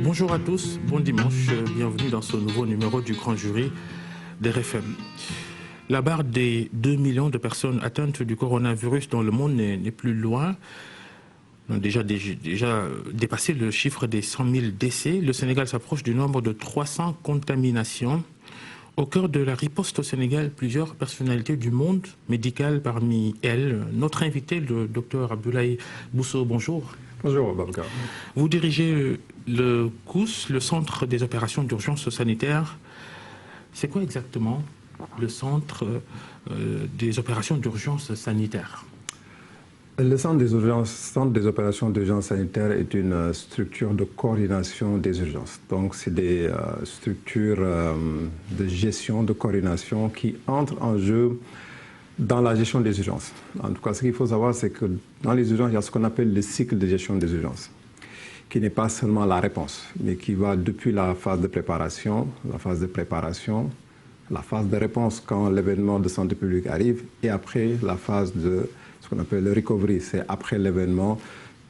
Bonjour à tous, bon dimanche, bienvenue dans ce nouveau numéro du Grand Jury d'RFM. La barre des 2 millions de personnes atteintes du coronavirus dans le monde n'est plus loin. On a déjà dépassé le chiffre des 100 000 décès. Le Sénégal s'approche du nombre de 300 contaminations. Au cœur de la riposte au Sénégal, plusieurs personnalités du monde médical, parmi elles notre invité, le docteur Abdoulaye Bousso. Bonjour. Bonjour, Babacar. Vous dirigez le COUS, le Centre des opérations d'urgence sanitaire. C'est quoi exactement le Centre des opérations d'urgence sanitaire? Le Centre des opérations d'urgence sanitaire est une structure de coordination des urgences. Donc, c'est des structures de gestion, de coordination qui entrent en jeu dans la gestion des urgences. En tout cas, ce qu'il faut savoir, c'est que dans les urgences, il y a ce qu'on appelle le cycle de gestion des urgences, qui n'est pas seulement la réponse, mais qui va depuis la phase de préparation, la phase de réponse quand l'événement de santé publique arrive, et après la phase de ce qu'on appelle le recovery, c'est après l'événement,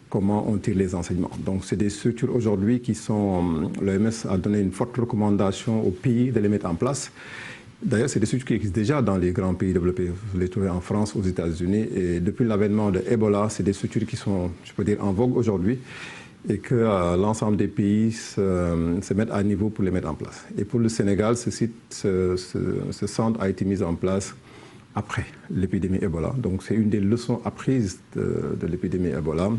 comment on tire les enseignements. Donc, c'est des structures aujourd'hui qui sont, l'OMS a donné une forte recommandation aux pays de les mettre en place. D'ailleurs, c'est des structures qui existent déjà dans les grands pays développés. Vous les trouvez en France, aux États-Unis. Et depuis l'avènement de Ebola, c'est des structures qui sont, je peux dire, en vogue aujourd'hui et que l'ensemble des pays se mettent à niveau pour les mettre en place. Et pour le Sénégal, ce centre a été mis en place après l'épidémie Ebola. Donc, c'est une des leçons apprises de l'épidémie Ebola.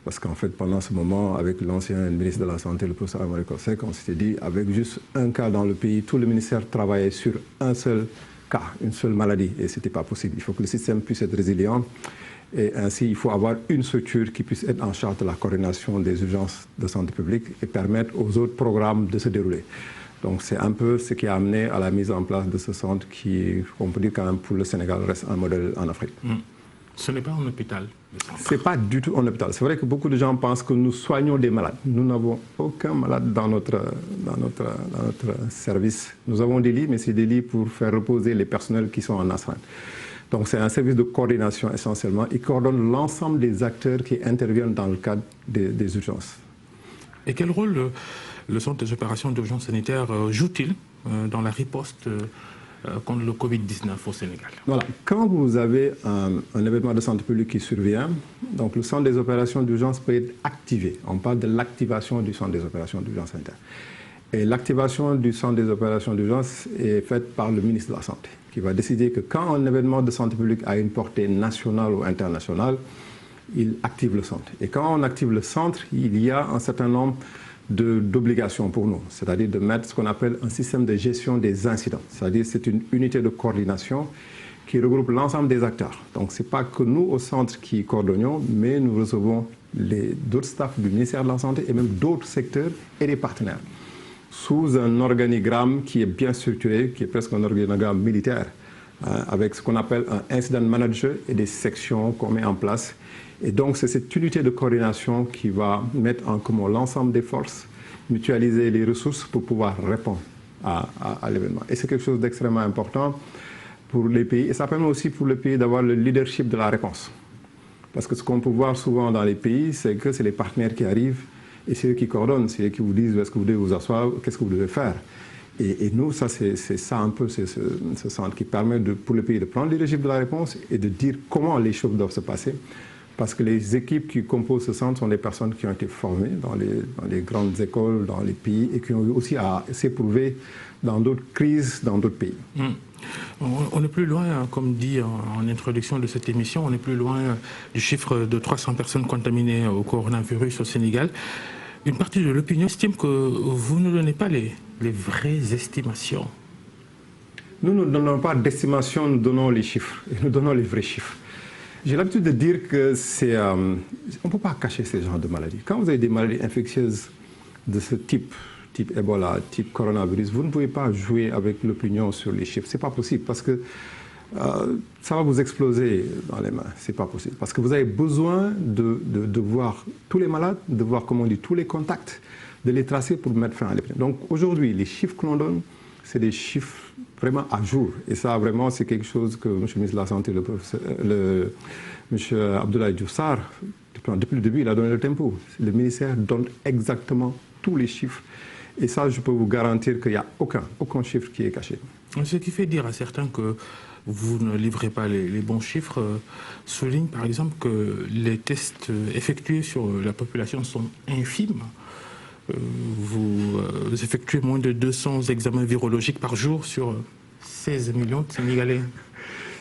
Parce qu'en fait, pendant ce moment, avec l'ancien ministre de la Santé, le professeur Amary Kosek, on s'était dit, avec juste un cas dans le pays, tout le ministère travaillait sur un seul cas, une seule maladie. Et ce n'était pas possible. Il faut que le système puisse être résilient. Et ainsi, il faut avoir une structure qui puisse être en charge de la coordination des urgences de santé publique et permettre aux autres programmes de se dérouler. Donc, c'est un peu ce qui a amené à la mise en place de ce centre qui, on peut dire quand même, pour le Sénégal, reste un modèle en Afrique. Ce n'est pas un hôpital. Ce n'est pas du tout un hôpital. C'est vrai que beaucoup de gens pensent que nous soignons des malades. Nous n'avons aucun malade dans notre service. Nous avons des lits, mais c'est des lits pour faire reposer les personnels qui sont en astreinte. Donc c'est un service de coordination essentiellement. Il coordonne l'ensemble des acteurs qui interviennent dans le cadre des urgences. Et quel rôle le Centre des opérations d'urgence sanitaire joue-t-il dans la riposte contre le Covid-19 au Sénégal? Voilà. Quand vous avez un événement de santé publique qui survient, donc le Centre des opérations d'urgence peut être activé. On parle de l'activation du Centre des opérations d'urgence sanitaire. Et l'activation du Centre des opérations d'urgence est faite par le ministre de la Santé, qui va décider que quand un événement de santé publique a une portée nationale ou internationale, il active le centre. Et quand on active le centre, il y a un certain nombre d'obligations pour nous, c'est-à-dire de mettre ce qu'on appelle un système de gestion des incidents. C'est-à-dire c'est une unité de coordination qui regroupe l'ensemble des acteurs. Donc ce n'est pas que nous au centre qui coordonnons, mais nous recevons d'autres staffs du ministère de la Santé et même d'autres secteurs et des partenaires, sous un organigramme qui est bien structuré, qui est presque un organigramme militaire, avec ce qu'on appelle un incident manager et des sections qu'on met en place. Et donc, c'est cette unité de coordination qui va mettre en commun l'ensemble des forces, mutualiser les ressources pour pouvoir répondre à l'événement. Et c'est quelque chose d'extrêmement important pour les pays. Et ça permet aussi pour les pays d'avoir le leadership de la réponse. Parce que ce qu'on peut voir souvent dans les pays, c'est que c'est les partenaires qui arrivent et c'est eux qui coordonnent, c'est eux qui vous disent où est-ce que vous devez vous asseoir, qu'est-ce que vous devez faire. Et nous, ça, c'est ça un peu, c'est ce centre qui permet pour le pays de prendre le leadership de la réponse et de dire comment les choses doivent se passer. Parce que les équipes qui composent ce centre sont des personnes qui ont été formées dans les grandes écoles, dans les pays, et qui ont eu aussi à s'éprouver dans d'autres crises, dans d'autres pays. On n'est plus loin, comme dit en introduction de cette émission, on n'est plus loin du chiffre de 300 personnes contaminées au coronavirus au Sénégal. Une partie de l'opinion estime que vous ne donnez pas les vraies estimations. Nous ne donnons pas d'estimation, nous donnons les chiffres, et nous donnons les vrais chiffres. J'ai l'habitude de dire que c'est... on ne peut pas cacher ces genres de maladies. Quand vous avez des maladies infectieuses de ce type Ebola, type coronavirus, vous ne pouvez pas jouer avec l'opinion sur les chiffres. Ce n'est pas possible parce que ça va vous exploser dans les mains. Ce n'est pas possible. Parce que vous avez besoin de voir tous les malades, de voir, comme on dit, tous les contacts, de les tracer pour mettre fin à l'épidémie. Donc aujourd'hui, les chiffres que l'on donne, c'est des chiffres vraiment à jour. Et ça, vraiment, c'est quelque chose que M. le ministre de la Santé, M. Abdoulaye Diouf Sarr, depuis le début, il a donné le tempo. Le ministère donne exactement tous les chiffres. Et ça, je peux vous garantir qu'il n'y a aucun chiffre qui est caché. Ce qui fait dire à certains que vous ne livrez pas les bons chiffres souligne par exemple que les tests effectués sur la population sont infimes. Vous effectuez moins de 200 examens virologiques par jour sur 16 millions de Sénégalais.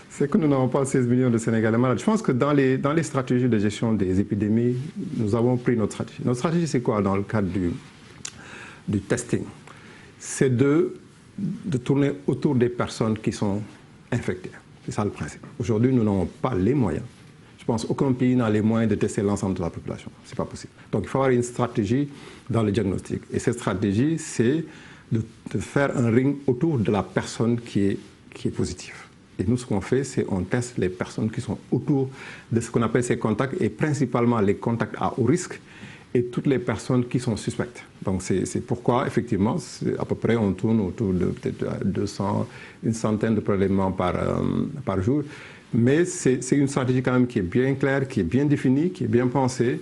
C'est que nous n'avons pas 16 millions de Sénégalais malades. Je pense que dans les stratégies de gestion des épidémies, nous avons pris notre stratégie. Notre stratégie, c'est quoi dans le cadre du testing? C'est de tourner autour des personnes qui sont infectées. C'est ça le principe. Aujourd'hui, nous n'avons pas les moyens. Je pense qu'aucun pays n'a les moyens de tester l'ensemble de la population. Ce n'est pas possible. Donc il faut avoir une stratégie dans le diagnostic. Et cette stratégie, c'est de faire un ring autour de la personne qui est positive. Et nous, ce qu'on fait, c'est qu'on teste les personnes qui sont autour de ce qu'on appelle ces contacts, et principalement les contacts à haut risque, et toutes les personnes qui sont suspectes. Donc c'est pourquoi, effectivement, à peu près, on tourne autour de peut-être 200, une centaine de prélèvements par jour. Mais c'est une stratégie quand même qui est bien claire, qui est bien définie, qui est bien pensée,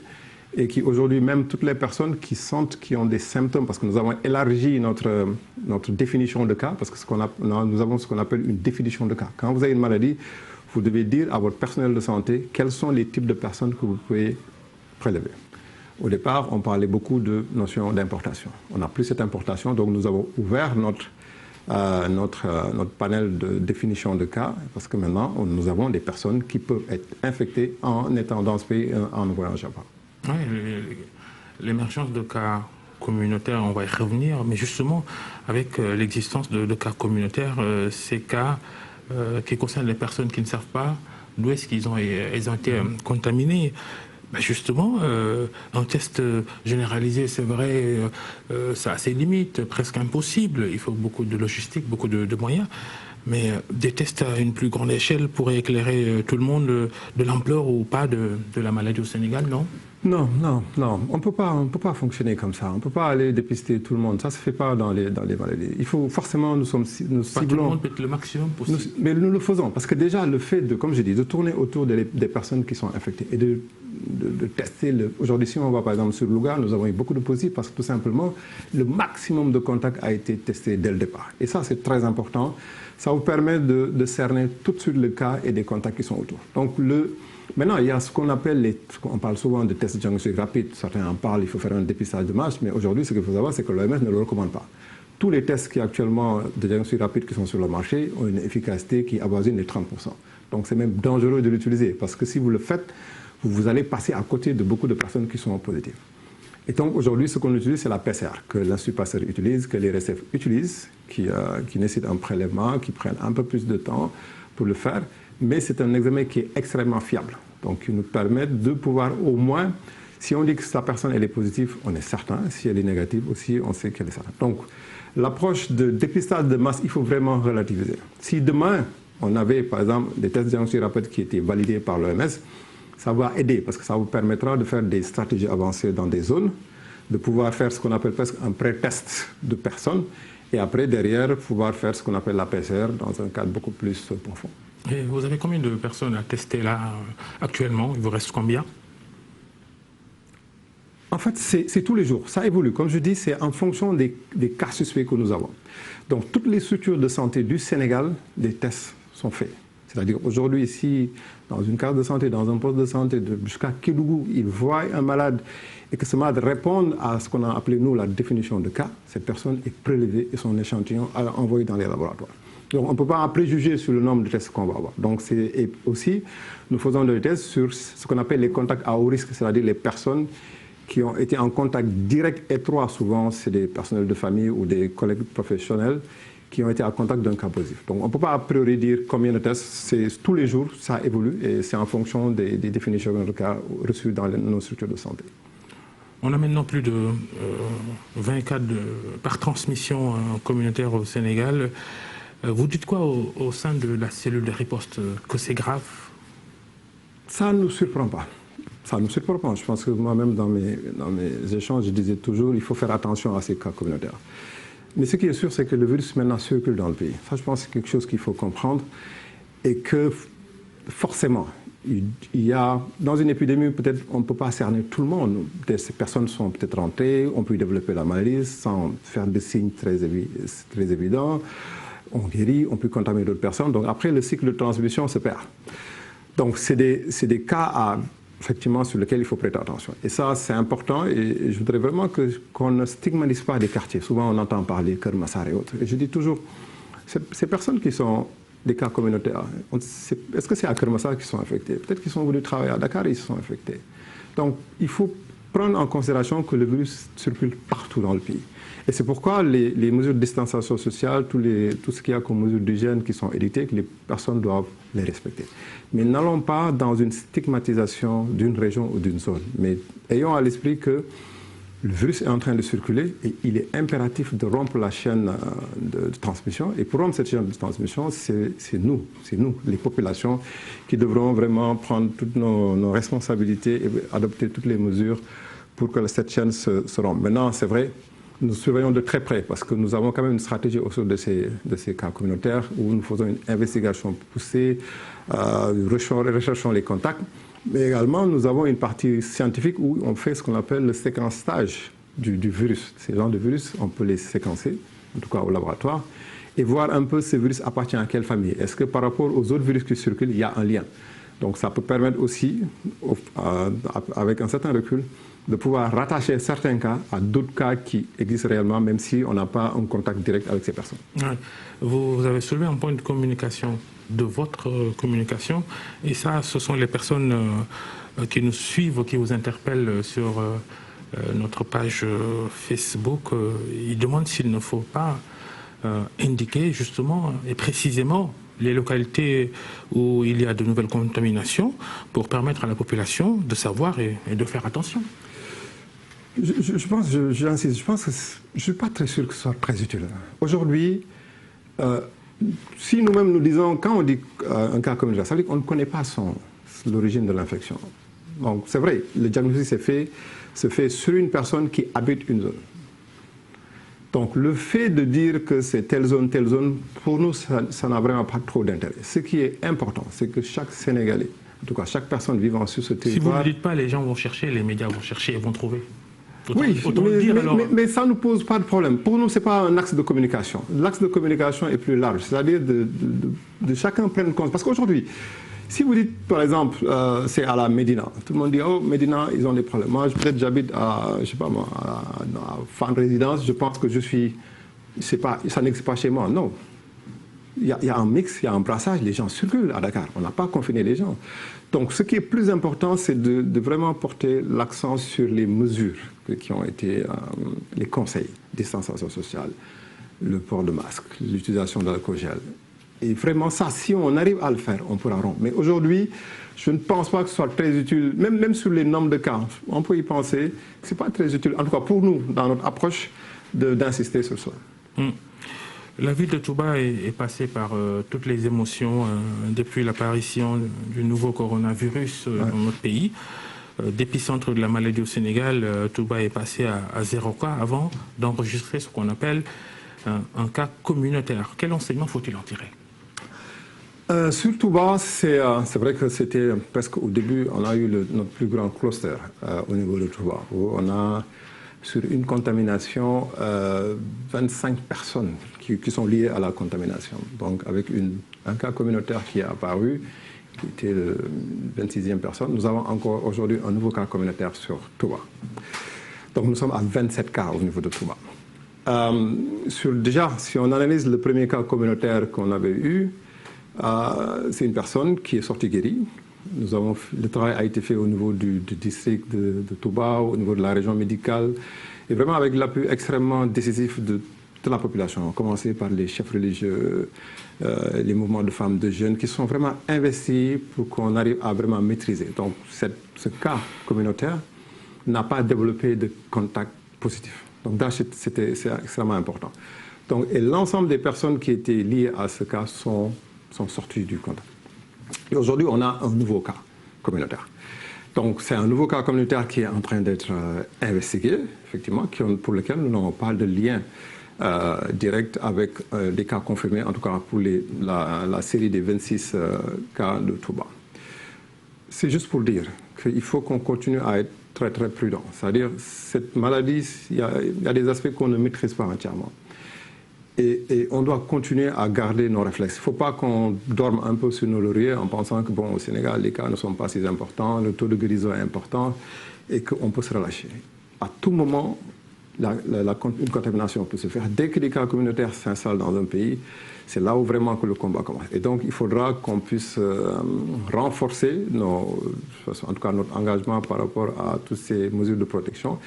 et qui aujourd'hui, même toutes les personnes qui sentent, qui ont des symptômes, parce que nous avons élargi notre définition de cas, parce que nous avons ce qu'on appelle une définition de cas. Quand vous avez une maladie, vous devez dire à votre personnel de santé quels sont les types de personnes que vous pouvez prélever. Au départ, on parlait beaucoup de notion d'importation. On n'a plus cette importation, donc nous avons ouvert notre panel de définition de cas, parce que maintenant, nous avons des personnes qui peuvent être infectées en étant dans ce pays, en voyageant pas. Oui, l'émergence de cas communautaires, on va y revenir, mais justement, avec l'existence de cas communautaires, ces cas qui concernent les personnes qui ne savent pas d'où est-ce qu'ils ont été contaminés. Ben justement, un test généralisé, c'est vrai, ça a ses limites, presque impossible. Il faut beaucoup de logistique, beaucoup de moyens. Mais des tests à une plus grande échelle pourraient éclairer tout le monde de l'ampleur ou pas de la maladie au Sénégal, non? Non. On ne peut pas fonctionner comme ça. On ne peut pas aller dépister tout le monde. Ça ne se fait pas dans les maladies. Il faut forcément, nous ciblons... Pas tout le monde peut être le maximum possible. Mais nous le faisons. Parce que déjà, le fait de, comme je dis, de tourner autour des personnes qui sont infectées et de tester... Aujourd'hui, si on va par exemple sur Louga, nous avons eu beaucoup de positifs parce que tout simplement, le maximum de contacts a été testé dès le départ. Et ça, c'est très important. Ça vous permet de cerner tout de suite le cas et des contacts qui sont autour. Donc, maintenant, il y a ce qu'on appelle on parle souvent de tests de diagnostic rapide. Certains en parlent, il faut faire un dépistage de masse. Mais aujourd'hui, ce qu'il faut savoir, c'est que l'OMS ne le recommande pas. Tous les tests qui actuellement de diagnostic rapide qui sont sur le marché ont une efficacité qui avoisine les 30%. Donc, c'est même dangereux de l'utiliser. Parce que si vous le faites, vous allez passer à côté de beaucoup de personnes qui sont positives. Et donc aujourd'hui, ce qu'on utilise, c'est la PCR, que l'Institut Pasteur utilise, que les RSF utilisent, qui nécessite un prélèvement, qui prennent un peu plus de temps pour le faire. Mais c'est un examen qui est extrêmement fiable. Donc qui nous permet de pouvoir au moins, si on dit que la personne elle est positive, on est certain. Si elle est négative aussi, on sait qu'elle est certaine. Donc l'approche de dépistage de masse, il faut vraiment relativiser. Si demain, on avait par exemple des tests de diagnostic rapide qui étaient validés par l'OMS, ça va aider parce que ça vous permettra de faire des stratégies avancées dans des zones, de pouvoir faire ce qu'on appelle presque un pré-test de personnes et après, derrière, pouvoir faire ce qu'on appelle la PCR dans un cadre beaucoup plus profond. Et vous avez combien de personnes à tester là actuellement? Il vous reste combien? En fait, c'est tous les jours. Ça évolue. Comme je dis, c'est en fonction des cas suspects que nous avons. Donc, toutes les structures de santé du Sénégal, des tests sont faits. C'est-à-dire aujourd'hui, si dans une case de santé, dans un poste de santé, jusqu'à Kédougou, ils voient un malade et que ce malade répond à ce qu'on a appelé, nous, la définition de cas, cette personne est prélevée et son échantillon est envoyé dans les laboratoires. Donc on ne peut pas préjuger sur le nombre de tests qu'on va avoir. Donc et aussi, nous faisons des tests sur ce qu'on appelle les contacts à haut risque, c'est-à-dire les personnes qui ont été en contact direct étroit, souvent c'est des personnels de famille ou des collègues professionnels, qui ont été en contact d'un cas positif. Donc on ne peut pas a priori dire combien de tests, c'est tous les jours, ça évolue et c'est en fonction des définitions de cas reçues dans nos structures de santé. On a maintenant plus de 20 cas par transmission communautaire au Sénégal. Vous dites quoi au sein de la cellule de riposte? Que c'est grave? Ça ne nous surprend pas. Ça ne nous surprend pas. Je pense que moi-même, dans mes échanges, je disais toujours il faut faire attention à ces cas communautaires. Mais ce qui est sûr, c'est que le virus maintenant circule dans le pays. Ça, je pense que c'est quelque chose qu'il faut comprendre et que forcément, Il y a, dans une épidémie, peut-être on ne peut pas cerner tout le monde. Ces personnes sont peut-être rentrées, on peut développer la maladie sans faire de signes très évidents. On guérit, on peut contaminer d'autres personnes. Donc après, le cycle de transmission se perd. Donc c'est des cas effectivement, sur lesquels il faut prêter attention. Et ça, c'est important. Et je voudrais vraiment qu'on ne stigmatise pas des quartiers. Souvent, on entend parler Keur Massar et autres. Et je dis toujours, ces personnes qui sont des cas communautaires, est-ce que c'est à Keur Massar qu'ils sont infectés? Peut-être qu'ils sont venus travailler à Dakar et ils se sont infectés. Donc, il faut prendre en considération que le virus circule partout dans le pays. Et c'est pourquoi les mesures de distanciation sociale, tout ce qu'il y a comme mesures d'hygiène qui sont édictées, que les personnes doivent les respecter. Mais n'allons pas dans une stigmatisation d'une région ou d'une zone. Mais ayons à l'esprit que le virus est en train de circuler et il est impératif de rompre la chaîne de transmission. Et pour rompre cette chaîne de transmission, c'est nous, les populations, qui devrons vraiment prendre toutes nos responsabilités et adopter toutes les mesures pour que cette chaîne se rompe. Maintenant, c'est vrai, nous surveillons de très près parce que nous avons quand même une stratégie autour de ces cas communautaires où nous faisons une investigation poussée, recherchons les contacts, mais également nous avons une partie scientifique où on fait ce qu'on appelle le séquençage du virus. Ces genres de virus, on peut les séquencer, en tout cas au laboratoire, et voir un peu ce virus appartient à quelle famille. Est-ce que par rapport aux autres virus qui circulent, il y a un lien? Donc ça peut permettre aussi, avec un certain recul, de pouvoir rattacher certains cas à d'autres cas qui existent réellement, même si on n'a pas un contact direct avec ces personnes. Ouais. Vous avez soulevé un point de communication, de votre communication, et ça, ce sont les personnes qui nous suivent, qui vous interpellent sur notre page Facebook. Ils demandent s'il ne faut pas indiquer justement et précisément les localités où il y a de nouvelles contaminations pour permettre à la population de savoir et de faire attention. J'insiste, je pense que je ne suis pas très sûr que ce soit très utile. Aujourd'hui, si nous-mêmes nous disons, quand on dit un cas communautaire, ça veut dire qu'on ne connaît pas l'origine de l'infection. Donc c'est vrai, le diagnostic se fait sur une personne qui habite une zone. Donc le fait de dire que c'est telle zone, pour nous, ça n'a vraiment pas trop d'intérêt. Ce qui est important, c'est que chaque Sénégalais, en tout cas chaque personne vivant sur ce territoire... Si vous ne le dites pas, les gens vont chercher, les médias vont chercher et vont trouver. Mais ça ne nous pose pas de problème. Pour nous, ce n'est pas un axe de communication. L'axe de communication est plus large, c'est-à-dire de chacun prendre compte. Parce qu'aujourd'hui, si vous dites, par exemple, c'est à la Médina, tout le monde dit, oh, Médina, ils ont des problèmes. Moi, peut-être j'habite à, je sais pas moi, à Fann Résidence, je pense que ça n'existe pas chez moi. Non. Il y a un mix, il y a un brassage, les gens circulent à Dakar. On n'a pas confiné les gens. Donc, ce qui est plus important, c'est de vraiment porter l'accent sur les mesures qui ont été les conseils, distanciation sociale, le port de masque, l'utilisation de l'alcool gel. Et vraiment ça, si on arrive à le faire, on pourra rompre. Mais aujourd'hui, je ne pense pas que ce soit très utile, même sur les nombres de cas, on peut y penser, ce n'est pas très utile, en tout cas pour nous, dans notre approche, d'insister sur ça. La ville de Touba est passée par toutes les émotions depuis l'apparition du nouveau coronavirus dans notre pays. D'épicentre de la maladie au Sénégal, Touba est passé à 0 cas avant d'enregistrer ce qu'on appelle un cas communautaire. Quel enseignement faut-il en tirer? Sur Touba, c'est vrai que c'était presque au début, on a eu notre plus grand cluster au niveau de Touba, où on a sur une contamination 25 personnes qui sont liées à la contamination. Donc avec un cas communautaire qui est apparu, qui était la 26e personne, nous avons encore aujourd'hui un nouveau cas communautaire sur Touba. Donc nous sommes à 27 cas au niveau de Touba. Déjà, si on analyse le premier cas communautaire qu'on avait eu, c'est une personne qui est sortie guérie. Le travail a été fait au niveau du district de Touba, au niveau de la région médicale, et vraiment avec l'appui extrêmement décisif de la population, à commencer par les chefs religieux, les mouvements de femmes, de jeunes, qui sont vraiment investis pour qu'on arrive à vraiment maîtriser. Donc ce cas communautaire n'a pas développé de contact positif. Donc c'est extrêmement important. Donc, et l'ensemble des personnes qui étaient liées à ce cas sont sorties du contact. Et aujourd'hui, on a un nouveau cas communautaire. Donc, c'est un nouveau cas communautaire qui est en train d'être investigué, effectivement, pour lequel nous n'avons pas de lien direct avec des cas confirmés, en tout cas pour la série des 26 cas de Touba. C'est juste pour dire qu'il faut qu'on continue à être très très prudent. C'est-à-dire cette maladie, il y a des aspects qu'on ne maîtrise pas entièrement. Et on doit continuer à garder nos réflexes. Il ne faut pas qu'on dorme un peu sur nos lauriers en pensant que bon, au Sénégal, les cas ne sont pas si importants, le taux de guérison est important et qu'on peut se relâcher. À tout moment, une contamination peut se faire. Dès que les cas communautaires s'installent dans un pays, c'est là où vraiment que le combat commence. Et donc, il faudra qu'on puisse renforcer en tout cas notre engagement par rapport à toutes ces mesures de protection.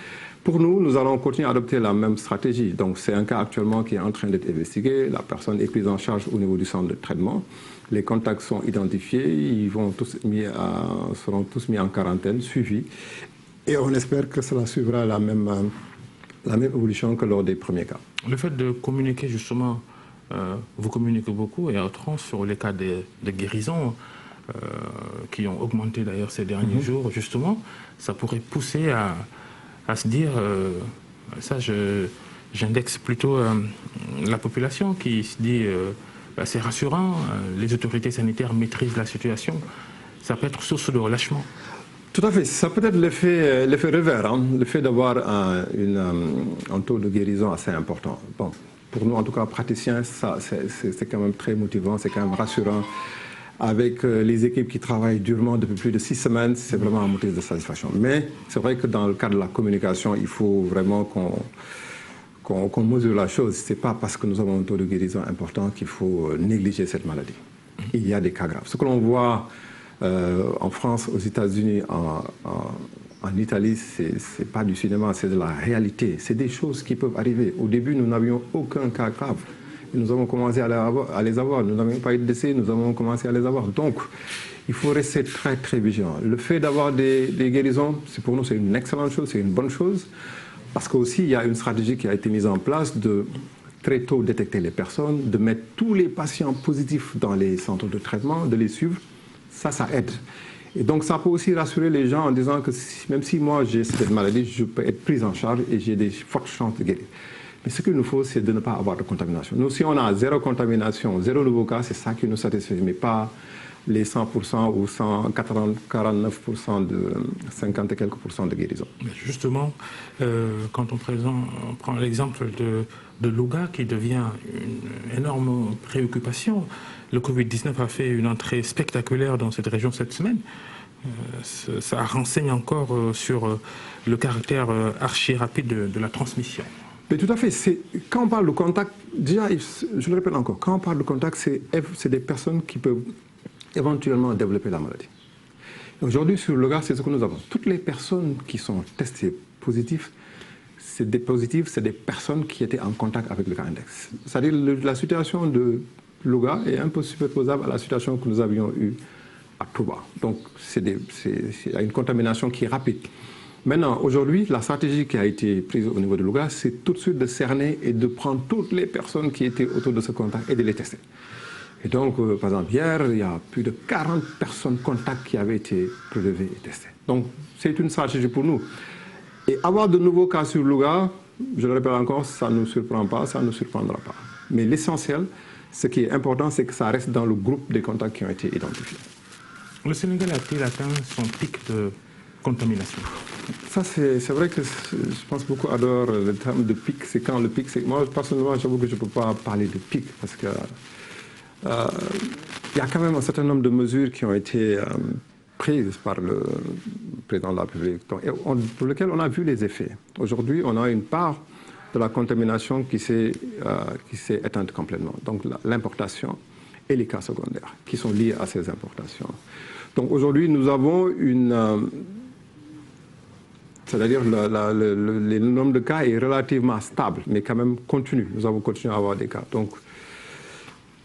Pour nous, nous allons continuer à adopter la même stratégie. Donc, c'est un cas actuellement qui est en train d'être investigué. La personne est prise en charge au niveau du centre de traitement. Les contacts sont identifiés. Ils seront tous mis en quarantaine, suivis. Et on espère que cela suivra la même évolution que lors des premiers cas. Le fait de communiquer justement, vous communiquez beaucoup et à outrance sur les cas de guérison qui ont augmenté d'ailleurs ces derniers jours, justement, ça pourrait pousser à se dire, ça j'indexe plutôt la population qui se dit c'est rassurant, les autorités sanitaires maîtrisent la situation, ça peut être source de relâchement. Tout à fait, ça peut être l'effet revers, hein, le fait d'avoir un taux de guérison assez important. Bon, pour nous en tout cas praticiens, c'est quand même très motivant, c'est quand même rassurant. Avec les équipes qui travaillent durement depuis plus de 6 semaines, c'est vraiment un motif de satisfaction. Mais c'est vrai que dans le cadre de la communication, il faut vraiment qu'on mesure la chose. Ce n'est pas parce que nous avons un taux de guérison important qu'il faut négliger cette maladie. Il y a des cas graves. Ce que l'on voit en France, aux États-Unis, en Italie, ce n'est pas du cinéma, c'est de la réalité. C'est des choses qui peuvent arriver. Au début, nous n'avions aucun cas grave. Nous avons commencé à les avoir. Nous n'avions pas eu de décès, nous avons commencé à les avoir. Donc, il faut rester très, très vigilant. Le fait d'avoir des guérisons, pour nous, c'est une excellente chose, c'est une bonne chose. Parce qu'aussi, il y a une stratégie qui a été mise en place de très tôt détecter les personnes, de mettre tous les patients positifs dans les centres de traitement, de les suivre. Ça aide. Et donc, ça peut aussi rassurer les gens en disant que même si moi, j'ai cette maladie, je peux être pris en charge et j'ai des fortes chances de guérir. Mais ce qu'il nous faut, c'est de ne pas avoir de contamination. Nous, si on a 0 contamination, 0 nouveau cas, c'est ça qui nous satisfait, mais pas les 100% ou 149% de 50 et quelques % de guérison. Justement, quand on prend l'exemple de Louga qui devient une énorme préoccupation, le Covid-19 a fait une entrée spectaculaire dans cette région cette semaine. Ça renseigne encore sur le caractère archi-rapide de la transmission. Mais tout à fait. Quand on parle de contact, déjà, je le répète encore, quand on parle de contact, c'est des personnes qui peuvent éventuellement développer la maladie. Aujourd'hui, sur le gars, c'est ce que nous avons. Toutes les personnes qui sont testées positives, c'est des personnes qui étaient en contact avec le cas index. C'est-à-dire la situation de Louga est un peu superposable à la situation que nous avions eue à Touba. Donc, il y a une contamination qui est rapide. Maintenant, aujourd'hui, la stratégie qui a été prise au niveau de Louga, c'est tout de suite de cerner et de prendre toutes les personnes qui étaient autour de ce contact et de les tester. Et donc, par exemple, hier, il y a plus de 40 personnes contacts qui avaient été prélevées et testées. Donc, c'est une stratégie pour nous. Et avoir de nouveaux cas sur Louga, je le répète encore, ça ne nous surprend pas, ça ne nous surprendra pas. Mais l'essentiel, ce qui est important, c'est que ça reste dans le groupe des contacts qui ont été identifiés. Le Sénégal a-t-il atteint son pic de contamination? Ça, c'est vrai que je pense beaucoup adorent le terme de pic. C'est quand le pic, moi, personnellement, j'avoue que je ne peux pas parler de pic parce que il y a quand même un certain nombre de mesures qui ont été prises par le président de la République, pour lesquelles on a vu les effets. Aujourd'hui, on a une part de la contamination qui s'est éteinte complètement. Donc l'importation et les cas secondaires qui sont liés à ces importations. Donc aujourd'hui, nous avons c'est-à-dire le nombre de cas est relativement stable, mais quand même continu. Nous avons continué à avoir des cas. Donc,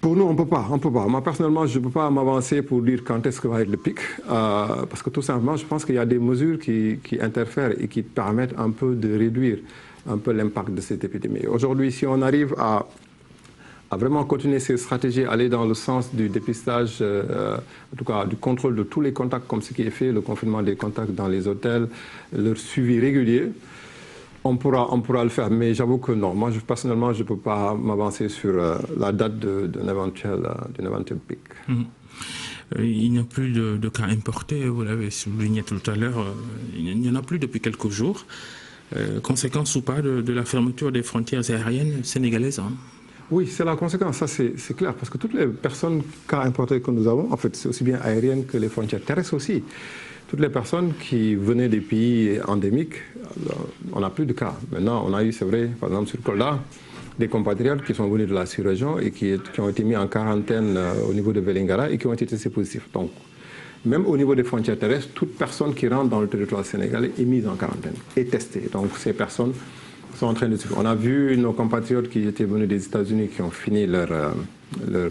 pour nous, on ne peut pas. Moi, personnellement, je ne peux pas m'avancer pour dire quand est-ce que va être le pic, parce que tout simplement, je pense qu'il y a des mesures qui interfèrent et qui permettent un peu de réduire un peu l'impact de cette épidémie. Aujourd'hui, si on arrive à vraiment continuer ces stratégies, aller dans le sens du dépistage, en tout cas du contrôle de tous les contacts, comme ce qui est fait, le confinement des contacts dans les hôtels, leur suivi régulier, on pourra le faire. Mais j'avoue que non, moi personnellement, je ne peux pas m'avancer sur la date d'un éventuel pic. Il n'y a plus de cas importés, vous l'avez souligné tout à l'heure, il n'y en a plus depuis quelques jours. Conséquence ou pas de la fermeture des frontières aériennes sénégalaises, hein? Oui, c'est la conséquence, ça c'est clair, parce que toutes les personnes cas importées que nous avons, en fait, c'est aussi bien aériennes que les frontières terrestres aussi. Toutes les personnes qui venaient des pays endémiques, on n'a plus de cas. Maintenant, on a eu, c'est vrai, par exemple sur Kolda, des compatriotes qui sont venus de la sous-région et qui ont été mis en quarantaine au niveau de Vélingara et qui ont été testés positifs. Donc, même au niveau des frontières terrestres, toute personne qui rentre dans le territoire sénégalais est mise en quarantaine et testée. Donc, ces personnes sont en train de suivre. On a vu nos compatriotes qui étaient venus des États-Unis qui ont fini leur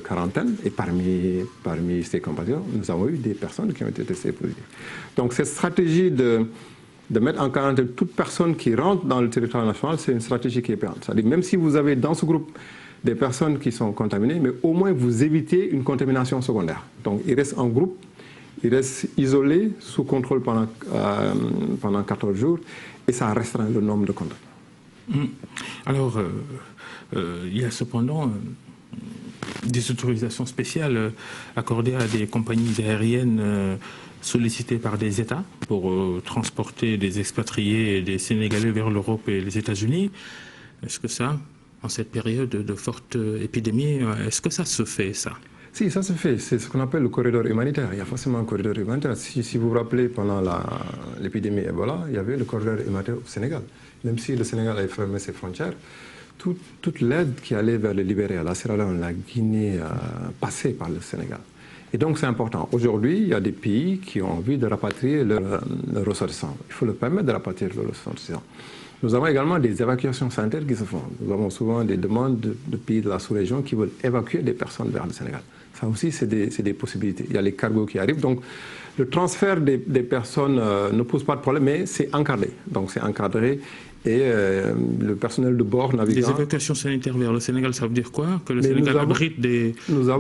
quarantaine et parmi ces compatriotes, nous avons eu des personnes qui ont été testées positives. Donc cette stratégie de mettre en quarantaine toute personne qui rentre dans le territoire national, c'est une stratégie qui est payante. C'est-à-dire même si vous avez dans ce groupe des personnes qui sont contaminées, mais au moins vous évitez une contamination secondaire. Donc ils restent en groupe, ils restent isolés, sous contrôle pendant 14 jours et ça restreint le nombre de contacts. Alors, il y a cependant des autorisations spéciales accordées à des compagnies aériennes sollicitées par des États pour transporter des expatriés et des Sénégalais vers l'Europe et les États-Unis. Est-ce que ça, en cette période de forte épidémie, est-ce que ça se fait, ça? Si, ça se fait. C'est ce qu'on appelle le corridor humanitaire. Il y a forcément un corridor humanitaire. Si vous vous rappelez, pendant l'épidémie Ebola, il y avait le corridor humanitaire au Sénégal. Même si le Sénégal avait fermé ses frontières, toute l'aide qui allait vers le Libéria, la Sierra Leone, la Guinée, passait par le Sénégal. Et donc c'est important. Aujourd'hui, il y a des pays qui ont envie de rapatrier leurs ressortissants. Il faut leur permettre de rapatrier leurs ressortissants. Nous avons également des évacuations sanitaires qui se font. Nous avons souvent des demandes de pays de la sous-région qui veulent évacuer des personnes vers le Sénégal. Ça aussi, c'est des possibilités. Il y a les cargos qui arrivent. Donc, le transfert des personnes ne pose pas de problème, mais c'est encadré. Donc, c'est encadré et le personnel de bord navigant... Les évacuations sanitaires vers le Sénégal, ça veut dire quoi? Que le Sénégal abrite des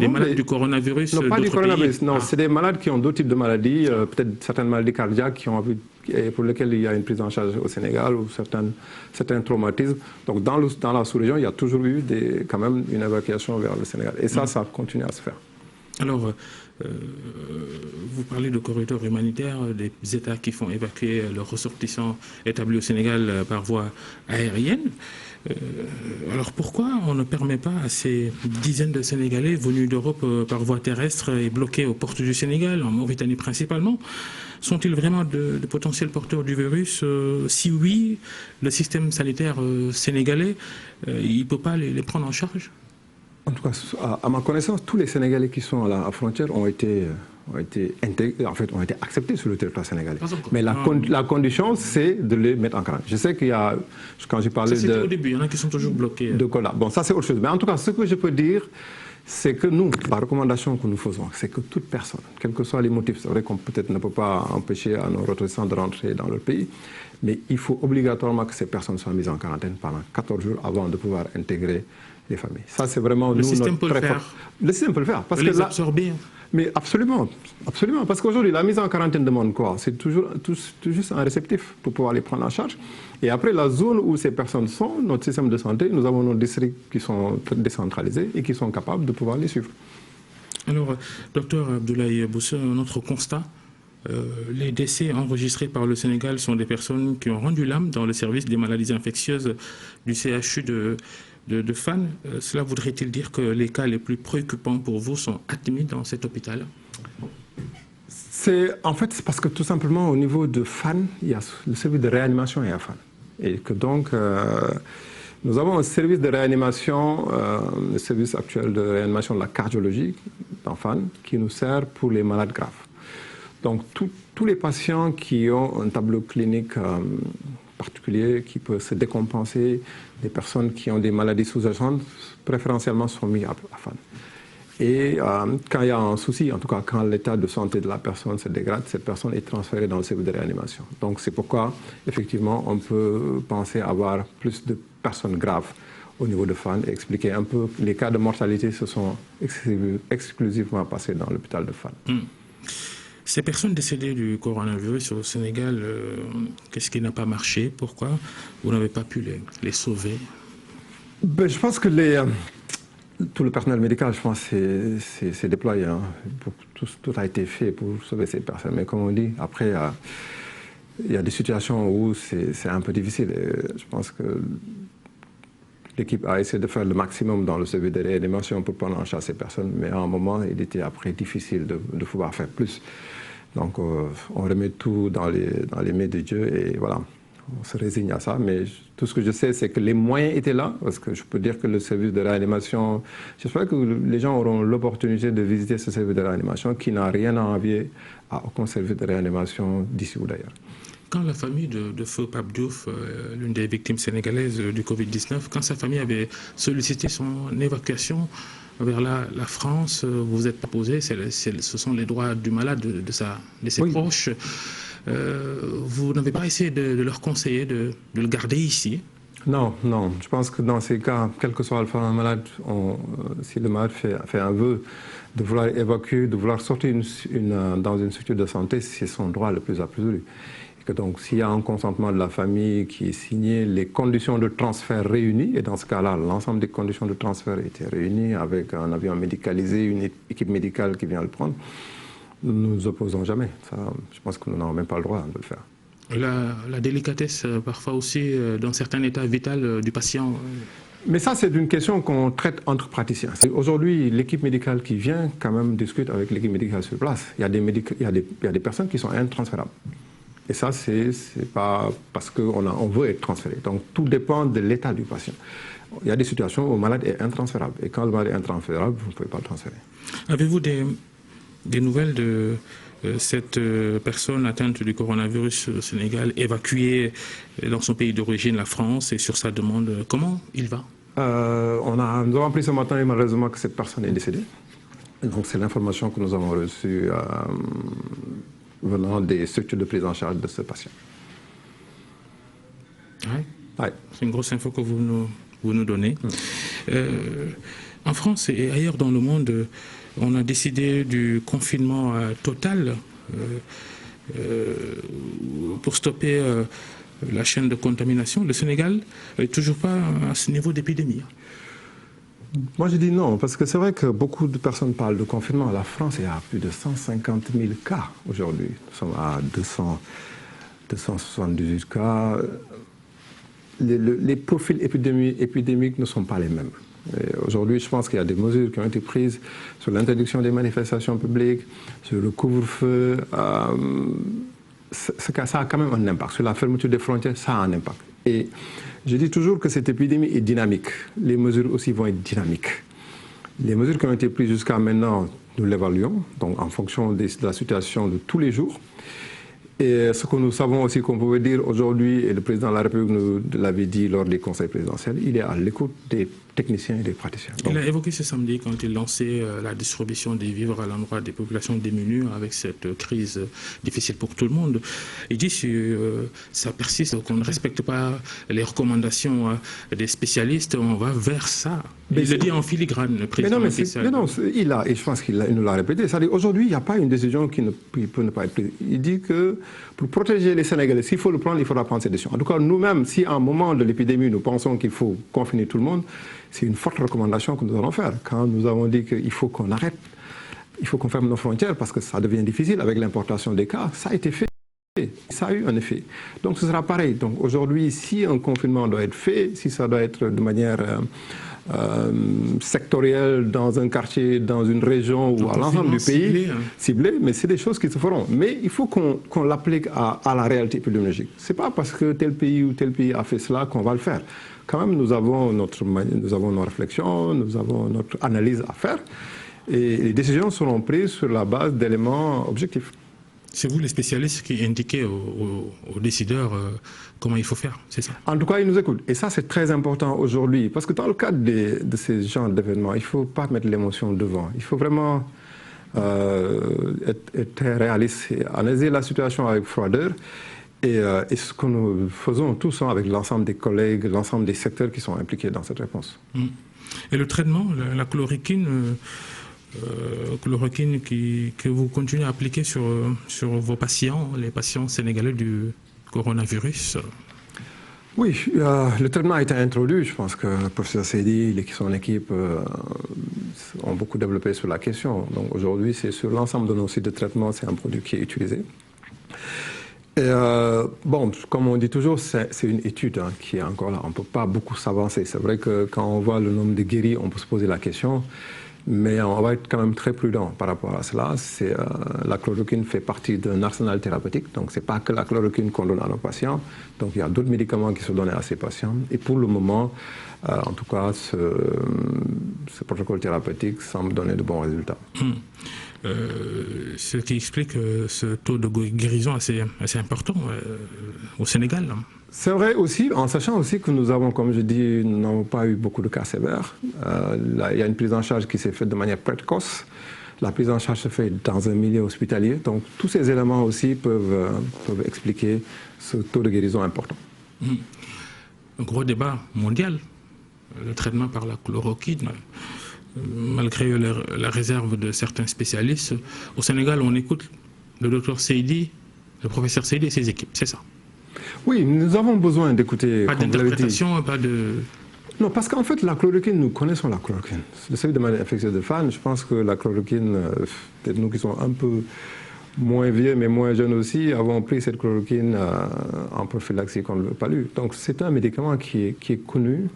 malades du coronavirus? Non, pas du coronavirus. Pays. Non, c'est des malades qui ont d'autres types de maladies, peut-être certaines maladies cardiaques pour lesquelles il y a une prise en charge au Sénégal ou certains traumatismes. Donc, dans la sous-région, il y a toujours eu quand même une évacuation vers le Sénégal. Et ça continue à se faire. Alors, vous parlez de corridors humanitaires, des États qui font évacuer leurs ressortissants établis au Sénégal par voie aérienne. Alors pourquoi on ne permet pas à ces dizaines de Sénégalais venus d'Europe par voie terrestre et bloqués aux portes du Sénégal, en Mauritanie principalement, sont-ils vraiment de potentiels porteurs du virus? Si oui, le système sanitaire sénégalais, il ne peut pas les prendre en charge? En tout cas, à ma connaissance, tous les Sénégalais qui sont à la frontière ont été intégrés, en fait, ont été acceptés sur le territoire sénégalais. Mais la condition, c'est de les mettre en quarantaine. Je sais qu'il y a, quand j'ai parlé c'était au début, il y en a qui sont toujours bloqués. De Kolda. Bon, ça c'est autre chose. Mais en tout cas, ce que je peux dire, c'est que nous, la recommandation que nous faisons, c'est que toute personne, quels que soient les motifs, c'est vrai qu'on peut-être ne peut pas empêcher à nos ressortissants de rentrer dans leur pays, mais il faut obligatoirement que ces personnes soient mises en quarantaine pendant 14 jours avant de pouvoir intégrer les familles. Ça, c'est vraiment le système peut le faire. Le système peut le faire. Parce que les absorber. Mais absolument, absolument. Parce qu'aujourd'hui, la mise en quarantaine demande quoi? C'est toujours juste un réceptif pour pouvoir les prendre en charge. Et après, la zone où ces personnes sont, notre système de santé, nous avons nos districts qui sont décentralisés et qui sont capables de pouvoir les suivre. Alors, docteur Abdoulaye Bousso, notre constat, les décès enregistrés par le Sénégal sont des personnes qui ont rendu l'âme dans le service des maladies infectieuses du CHU de Fann. Cela voudrait-il dire que les cas les plus préoccupants pour vous sont admis dans cet hôpital? En fait, c'est parce que tout simplement, au niveau de Fann, il y a le service de réanimation est à Fann. Et que donc, nous avons un service de réanimation, le service actuel de réanimation de la cardiologie dans Fann, qui nous sert pour les malades graves. Donc, tous les patients qui ont un tableau clinique particulier, qui peut se décompenser, des personnes qui ont des maladies sous-jacentes, préférentiellement sont mis à Fann. Et quand il y a un souci, en tout cas quand l'état de santé de la personne se dégrade, cette personne est transférée dans le service de réanimation. Donc c'est pourquoi, effectivement, on peut penser avoir plus de personnes graves au niveau de Fann et expliquer un peu les cas de mortalité se sont exclusivement passés dans l'hôpital de Fann. Ces personnes décédées du coronavirus au Sénégal, qu'est-ce qui n'a pas marché? Pourquoi vous n'avez pas pu les sauver? Je pense que Tout le personnel médical, je pense, c'est déployé. Hein. Tout a été fait pour sauver ces personnes. Mais comme on dit, après, il y a des situations où c'est un peu difficile. Et je pense que l'équipe a essayé de faire le maximum dans le service de réanimation pour prendre en charge ces personnes. Mais à un moment, il était après difficile de pouvoir faire plus. Donc, on remet tout dans les mains de Dieu et voilà. On se résigne à ça, mais tout ce que je sais, c'est que les moyens étaient là, parce que je peux dire que le service de réanimation, j'espère que les gens auront l'opportunité de visiter ce service de réanimation qui n'a rien à envier à aucun service de réanimation d'ici ou d'ailleurs. Quand la famille de Feu Pape Diouf, l'une des victimes sénégalaises du Covid-19, quand sa famille avait sollicité son évacuation vers la France, vous vous êtes proposé, ce sont les droits du malade, de ses oui. proches. Vous n'avez pas essayé de leur conseiller de le garder ici? Non, non. Je pense que dans ces cas, quel que soit le parent malade, si le malade fait un vœu de vouloir évacuer, de vouloir sortir dans une structure de santé, c'est son droit le plus absolu. Et que donc, s'il y a un consentement de la famille qui est signé, les conditions de transfert réunies, et dans ce cas-là, l'ensemble des conditions de transfert étaient réunies avec un avion médicalisé, une équipe médicale qui vient le prendre, nous ne nous opposons jamais. Ça, je pense que nous n'avons même pas le droit de le faire. La délicatesse, parfois aussi, dans certains états vitaux du patient. Mais ça, c'est une question qu'on traite entre praticiens. Aujourd'hui, l'équipe médicale qui vient, quand même, discute avec l'équipe médicale sur place. Il y a des personnes qui sont intransférables. Et ça, c'est pas parce qu'on veut être transféré. Donc, tout dépend de l'état du patient. Il y a des situations où le malade est intransférable. Et quand le malade est intransférable, vous ne pouvez pas le transférer. Avez-vous des nouvelles de cette personne atteinte du coronavirus au Sénégal, évacuée dans son pays d'origine, la France, et sur sa demande, comment il va? Nous avons appris ce matin, malheureusement, que cette personne est décédée. Donc, c'est l'information que nous avons reçue venant des structures de prise en charge de ce patient. Ouais. Ouais. C'est une grosse info que vous nous donnez. En France et ailleurs dans le monde, on a décidé du confinement total pour stopper la chaîne de contamination. Le Sénégal n'est toujours pas à ce niveau d'épidémie. Moi, je dis non, parce que c'est vrai que beaucoup de personnes parlent de confinement. La France, il y a plus de 150 000 cas aujourd'hui. Nous sommes à 278 cas. Les profils épidémiques ne sont pas les mêmes. Aujourd'hui, je pense qu'il y a des mesures qui ont été prises sur l'interdiction des manifestations publiques, sur le couvre-feu. Ça a quand même un impact. Sur la fermeture des frontières, ça a un impact. Et je dis toujours que cette épidémie est dynamique. Les mesures aussi vont être dynamiques. Les mesures qui ont été prises jusqu'à maintenant, nous l'évaluons, donc en fonction de la situation de tous les jours. Et ce que nous savons aussi qu'on pouvait dire aujourd'hui, et le président de la République nous l'avait dit lors des conseils présidentiels, il est à l'écoute des techniciens et des praticiens. Donc, il a évoqué ce samedi quand il lançait la distribution des vivres à l'endroit des populations démunies avec cette crise difficile pour tout le monde. Il dit si ça persiste, qu'on ne respecte pas les recommandations des spécialistes, on va vers ça. Mais il le dit en filigrane, le président. Mais non, et je pense qu'il nous l'a répété. C'est-à-dire aujourd'hui, il n'y a pas une décision qui peut ne pas être prise. Il dit que pour protéger les Sénégalais, s'il faut le prendre, il faudra prendre ces décisions. En tout cas, nous-mêmes, si à un moment de l'épidémie, nous pensons qu'il faut confiner tout le monde, c'est une forte recommandation que nous allons faire. Quand nous avons dit qu'il faut qu'on arrête, il faut qu'on ferme nos frontières parce que ça devient difficile avec l'importation des cas, ça a été fait. Ça a eu un effet. Donc ce sera pareil. Donc aujourd'hui, si un confinement doit être fait, si ça doit être de manière sectorielle dans un quartier, dans une région ou à l'ensemble du pays, ciblé, mais c'est des choses qui se feront. Mais il faut qu'on l'applique à la réalité épidémiologique. Ce n'est pas parce que tel pays ou tel pays a fait cela qu'on va le faire. Quand même, nous avons nos réflexions, nous avons notre analyse à faire et les décisions seront prises sur la base d'éléments objectifs. C'est vous les spécialistes qui indiquez aux décideurs comment il faut faire, c'est ça? En tout cas, ils nous écoutent. Et ça, c'est très important aujourd'hui. Parce que dans le cadre de ces genres d'événements, il ne faut pas mettre l'émotion devant. Il faut vraiment être très réaliste et analyser la situation avec froideur. Et ce que nous faisons tous avec l'ensemble des collègues, l'ensemble des secteurs qui sont impliqués dans cette réponse. Et le traitement, la chloroquine que vous continuez à appliquer sur vos patients, les patients sénégalais du coronavirus? Oui, le traitement a été introduit. Je pense que le professeur Seydi et son équipe ont beaucoup développé sur la question. Donc aujourd'hui, c'est sur l'ensemble de nos sites de traitement, c'est un produit qui est utilisé. Et bon, comme on dit toujours, c'est une étude qui est encore là. On ne peut pas beaucoup s'avancer. C'est vrai que quand on voit le nombre de guéris, on peut se poser la question. Mais on va être quand même très prudent par rapport à cela. La chloroquine fait partie d'un arsenal thérapeutique, donc ce n'est pas que la chloroquine qu'on donne à nos patients. Donc il y a d'autres médicaments qui sont donnés à ces patients. Et pour le moment, en tout cas, ce protocole thérapeutique semble donner de bons résultats. Ce qui explique ce taux de guérison assez important au Sénégal. C'est vrai aussi, en sachant aussi que nous avons, comme je dis, nous n'avons pas eu beaucoup de cas sévères. Il y a une prise en charge qui s'est faite de manière précoce. La prise en charge se fait dans un milieu hospitalier. Donc tous ces éléments aussi peuvent expliquer ce taux de guérison important. Un gros débat mondial, le traitement par la chloroquine. Malgré la réserve de certains spécialistes, au Sénégal, on écoute le docteur Seydi, le professeur Seydi et ses équipes, c'est ça? Oui, nous avons besoin d'écouter. Pas d'interprétation, pas de... Non, parce qu'en fait, la chloroquine, nous connaissons la chloroquine. Le service de maladie infectieuse de Fann, je pense que la chloroquine, peut-être nous qui sommes un peu moins vieux, mais moins jeunes aussi, avons pris cette chloroquine en prophylaxie contre le palu. Donc c'est un médicament qui est connu.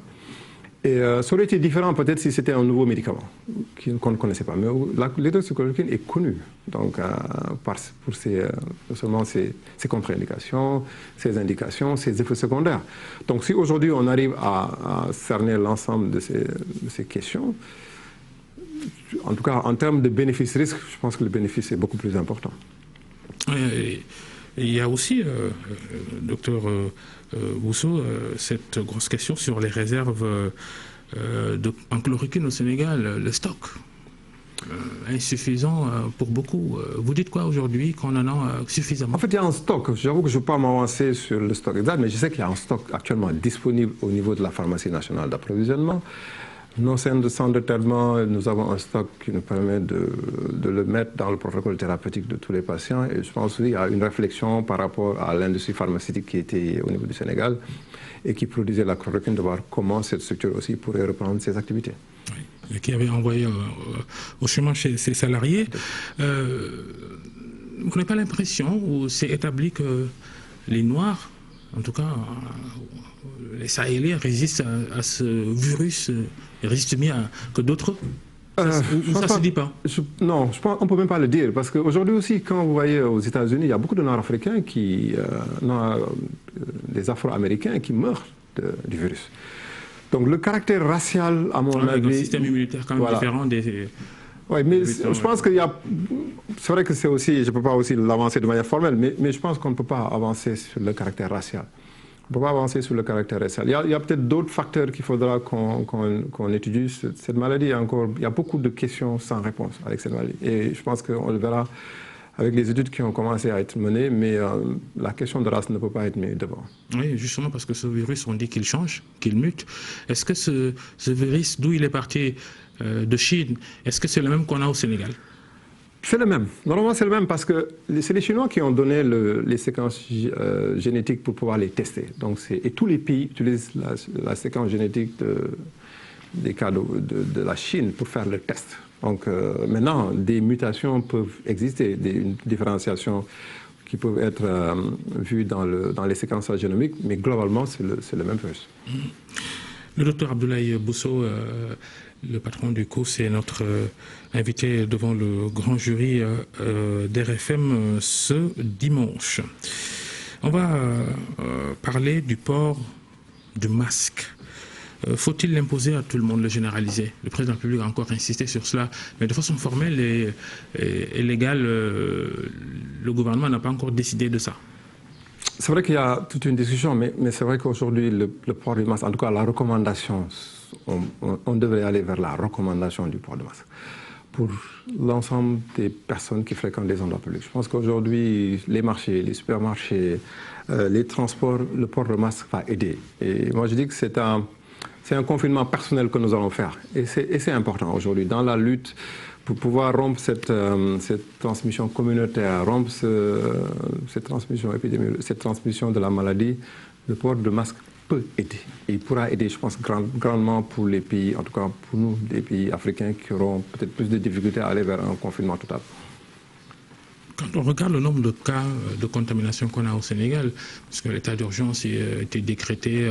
Et ça aurait été différent peut-être si c'était un nouveau médicament qu'on ne connaissait pas. Mais l'hydroxychloroquine est connu donc, pour seulement ses contre-indications, ses indications, ses effets secondaires. Donc si aujourd'hui on arrive à cerner l'ensemble de ces questions, en tout cas en termes de bénéfice-risque, je pense que le bénéfice est beaucoup plus important. Il y a aussi, docteur Bousso, cette grosse question sur les réserves en chloroquine au Sénégal, le stock insuffisant pour beaucoup. Vous dites quoi aujourd'hui qu'on en a suffisamment? En fait, il y a un stock. J'avoue que je ne peux pas m'avancer sur le stock exact, mais je sais qu'il y a un stock actuellement disponible au niveau de la pharmacie nationale d'approvisionnement. Nos centres de traitement, nous avons un stock qui nous permet de le mettre dans le protocole thérapeutique de tous les patients. Et je pense qu'il y a une réflexion par rapport à l'industrie pharmaceutique qui était au niveau du Sénégal et qui produisait la chloroquine, de voir comment cette structure aussi pourrait reprendre ses activités. Oui, et qui avait envoyé au chemin chez ses salariés. Vous n'avez pas l'impression, ou c'est établi que les Noirs, en tout cas les Sahéliens, résistent à ce virus, résistent mieux que d'autres? Ça ne se dit pas. Non, on ne peut même pas le dire. Parce qu'aujourd'hui aussi, quand vous voyez aux États-Unis, il y a beaucoup de Nord-Africains des Afro-Américains qui meurent du virus. Donc le caractère racial, à mon avis... Le système immunitaire quand même différent des... Oui, mais je pense qu'il y a... C'est vrai que c'est aussi... Je ne peux pas aussi l'avancer de manière formelle, mais je pense qu'on ne peut pas avancer sur le caractère racial. On ne peut pas avancer sur le caractère racial. Il y a peut-être d'autres facteurs qu'il faudra qu'on étudie. Cette maladie, il y a beaucoup de questions sans réponse avec cette maladie. Et je pense qu'on le verra avec les études qui ont commencé à être menées, mais la question de race ne peut pas être mise devant. Oui, justement parce que ce virus, on dit qu'il change, qu'il mute. Est-ce que ce virus, d'où il est parti de Chine, est-ce que c'est le même qu'on a au Sénégal? C'est le même. Normalement, c'est le même parce que c'est les Chinois qui ont donné les séquences génétiques pour pouvoir les tester. Donc, et tous les pays utilisent la séquence génétique des cas de la Chine pour faire le test. Donc, maintenant, des mutations peuvent exister, une différenciation qui peuvent être vues dans les séquençages génomiques, mais globalement, c'est le même virus. Le docteur Abdoulaye Bousso, le patron du COUS, est notre invité devant le grand jury d'RFM ce dimanche. On va parler du port du masque. Faut-il l'imposer à tout le monde, le généraliser? Le président de la République a encore insisté sur cela, mais de façon formelle et légale, le gouvernement n'a pas encore décidé de ça. C'est vrai qu'il y a toute une discussion, mais c'est vrai qu'aujourd'hui, le port du masque, en tout cas la recommandation, on devrait aller vers la recommandation du port du masque pour l'ensemble des personnes qui fréquentent les endroits publics. Je pense qu'aujourd'hui, les marchés, les supermarchés, les transports, le port de masque va aider. Et moi, je dis que c'est un confinement personnel que nous allons faire. Et c'est important aujourd'hui dans la lutte pour pouvoir rompre cette transmission communautaire, rompre cette transmission épidémique, cette transmission de la maladie. Le port de masque peut aider. Et il pourra aider, je pense, grandement pour les pays, en tout cas pour nous, les pays africains qui auront peut-être plus de difficultés à aller vers un confinement total. Quand on regarde le nombre de cas de contamination qu'on a au Sénégal, parce que l'état d'urgence a été décrété,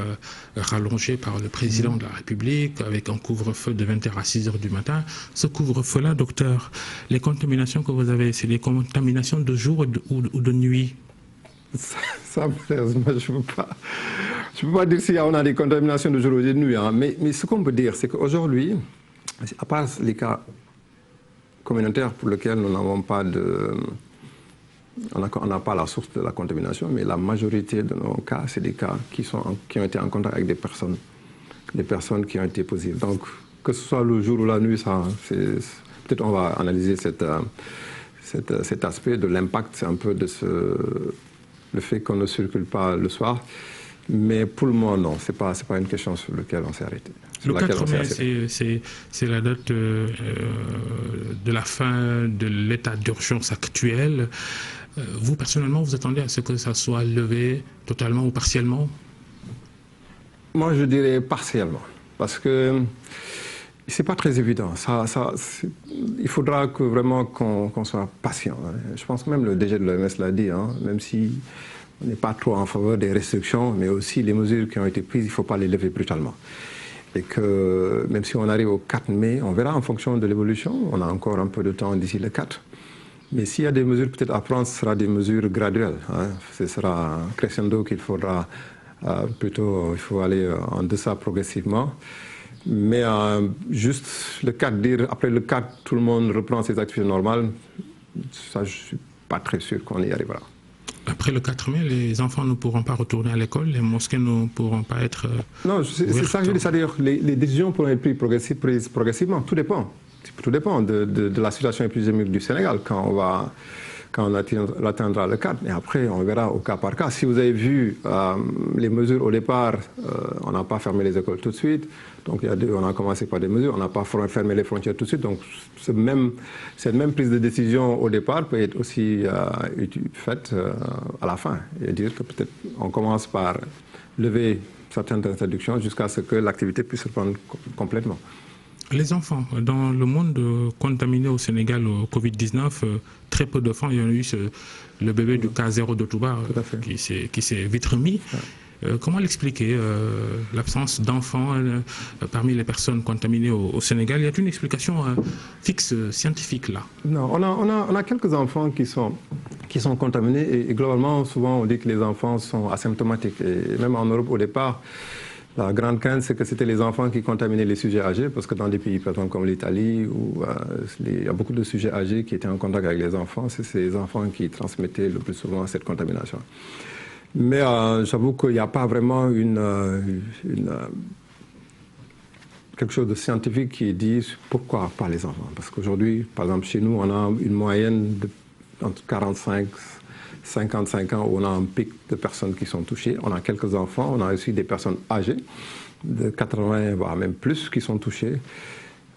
rallongé par le président de la République, avec un couvre-feu de 20h à 6h du matin, ce couvre-feu-là, docteur, les contaminations que vous avez, c'est des contaminations de jour ou de nuit? Ça, malheureusement, je ne peux pas dire si on a des contaminations de jour ou de nuit. Hein. Mais ce qu'on peut dire, c'est qu'aujourd'hui, à part les cas communautaires pour lesquels nous n'avons pas de... On n'a pas la source de la contamination, mais la majorité de nos cas, c'est des cas qui ont été en contact avec des personnes qui ont été positives. Donc, que ce soit le jour ou la nuit, peut-être on va analyser cet aspect de l'impact, c'est un peu de le fait qu'on ne circule pas le soir. Mais pour le moment, non, ce n'est pas une question sur laquelle on s'est arrêté. Le 4 mai, c'est la date de la fin de l'état d'urgence actuel. Vous, personnellement, vous attendez à ce que ça soit levé totalement ou partiellement? Moi, je dirais partiellement. Parce que ce n'est pas très évident. Il faudra vraiment qu'on soit patient. Hein. Je pense que même le DG de l'OMS l'a dit, hein, même si on n'est pas trop en faveur des restrictions, mais aussi les mesures qui ont été prises, il ne faut pas les lever brutalement. Et que même si on arrive au 4 mai, on verra en fonction de l'évolution. On a encore un peu de temps d'ici le 4. Mais s'il y a des mesures peut-être à prendre, ce sera des mesures graduelles. Hein. Ce sera crescendo qu'il faudra plutôt, il faut aller en deçà progressivement. Mais juste le 4, dire après le 4, tout le monde reprend ses activités normales, ça, je ne suis pas très sûr qu'on y arrivera. Après le 4 mai, les enfants ne pourront pas retourner à l'école, les mosquées ne pourront pas être... Non, c'est ça que je dis, c'est-à-dire les décisions pourront être prises progressivement, tout dépend. Tout dépend de la situation épidémique du Sénégal quand on atteindra le 4. Et après, on verra au cas par cas. Si vous avez vu les mesures au départ, on n'a pas fermé les écoles tout de suite. Donc on a commencé par des mesures, on n'a pas fermé les frontières tout de suite. Donc cette même prise de décision au départ peut être aussi faite à la fin. Et dire que peut-être on commence par lever certaines interdictions jusqu'à ce que l'activité puisse reprendre complètement. Les enfants, dans le monde contaminé au Sénégal au Covid-19, très peu d'enfants, il y en a eu le bébé du cas 0 de Touba qui s'est vite remis. Ouais. Comment l'expliquer, l'absence d'enfants parmi les personnes contaminées au Sénégal? Il y a une explication fixe, scientifique là? Non, on a quelques enfants qui sont contaminés et globalement, souvent on dit que les enfants sont asymptomatiques. Et même en Europe au départ, la grande crainte, c'est que c'était les enfants qui contaminaient les sujets âgés, parce que dans des pays, par exemple, comme l'Italie, où il y a beaucoup de sujets âgés qui étaient en contact avec les enfants, c'est ces enfants qui transmettaient le plus souvent cette contamination. Mais j'avoue qu'il n'y a pas vraiment quelque chose de scientifique qui dit pourquoi pas les enfants. Parce qu'aujourd'hui, par exemple, chez nous, on a une moyenne entre 45 55 ans où on a un pic de personnes qui sont touchées. On a quelques enfants, on a aussi des personnes âgées de 80 voire même plus qui sont touchées.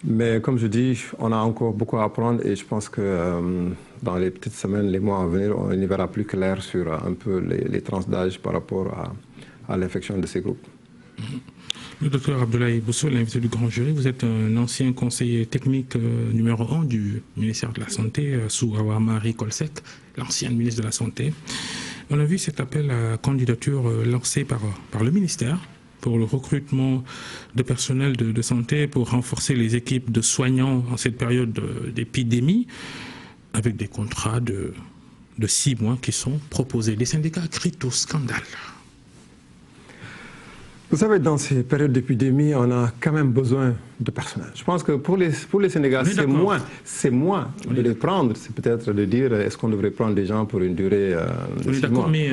Mais comme je dis, on a encore beaucoup à apprendre et je pense que dans les petites semaines, les mois à venir, on y verra plus clair sur un peu les tranches d'âge par rapport à l'infection de ces groupes. Le docteur Abdoulaye Bousso, l'invité du grand jury, vous êtes un ancien conseiller technique numéro 1 du ministère de la Santé sous Awa Marie Coll Seck, l'ancienne ministre de la Santé. On a vu cet appel à candidature lancé par le ministère pour le recrutement de personnel de santé pour renforcer les équipes de soignants en cette période d'épidémie avec des contrats de 6 mois qui sont proposés. Les syndicats crient au scandale. Vous savez, dans ces périodes d'épidémie, on a quand même besoin de personnel. Je pense que pour les Sénégalais, c'est moins de les prendre. C'est peut-être de dire, est-ce qu'on devrait prendre des gens pour une durée de 6 mois? Mais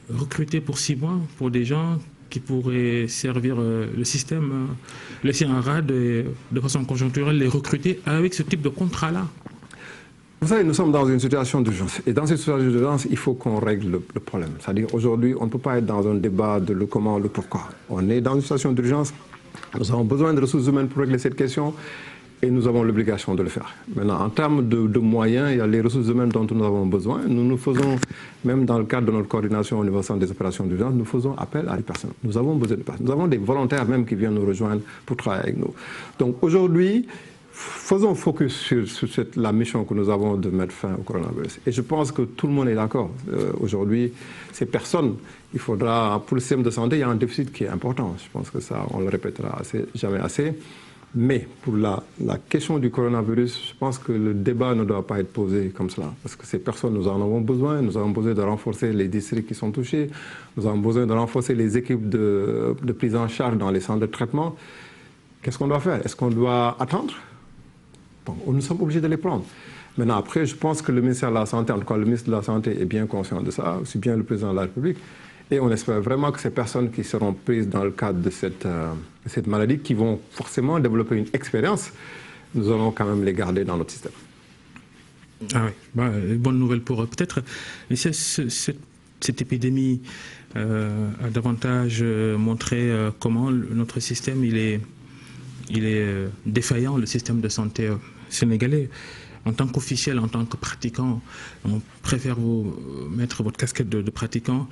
recruter pour 6 mois pour des gens qui pourraient servir le système, laisser un rade et de façon conjoncturelle, les recruter avec ce type de contrat-là. Vous savez, nous sommes dans une situation d'urgence. Et dans cette situation d'urgence, il faut qu'on règle le problème. C'est-à-dire, aujourd'hui, on ne peut pas être dans un débat de le comment, le pourquoi. On est dans une situation d'urgence. Nous avons besoin de ressources humaines pour régler cette question. et nous avons l'obligation de le faire. Maintenant, en termes de moyens, il y a les ressources humaines dont nous avons besoin. Nous faisons, même dans le cadre de notre coordination au niveau centre des opérations d'urgence, nous faisons appel à des personnes. Nous avons besoin de personnes. Nous avons des volontaires même qui viennent nous rejoindre pour travailler avec nous. Donc aujourd'hui, faisons focus sur la mission que nous avons de mettre fin au coronavirus. Et je pense que tout le monde est d'accord. Aujourd'hui, ces personnes, il faudra, pour le système de santé, il y a un déficit qui est important. Je pense que ça, on le répétera jamais assez. Mais pour la question du coronavirus, je pense que le débat ne doit pas être posé comme cela. Parce que ces personnes, nous en avons besoin. Nous avons besoin de renforcer les districts qui sont touchés. Nous avons besoin de renforcer les équipes de prise en charge dans les centres de traitement. Qu'est-ce qu'on doit faire? Est-ce qu'on doit attendre? Bon, nous sommes obligés de les prendre. Maintenant, après, je pense que le ministère de la Santé, en tout cas le ministre de la Santé, est bien conscient de ça, aussi bien le président de la République. Et on espère vraiment que ces personnes qui seront prises dans le cadre de cette maladie, qui vont forcément développer une expérience, nous allons quand même les garder dans notre système. Ah oui, bonne nouvelle pour eux. Peut-être, cette épidémie a davantage montré comment notre système, il est défaillant, le système de santé sénégalais. En tant qu'officiel, en tant que pratiquant, on préfère vous mettre votre casquette de pratiquant.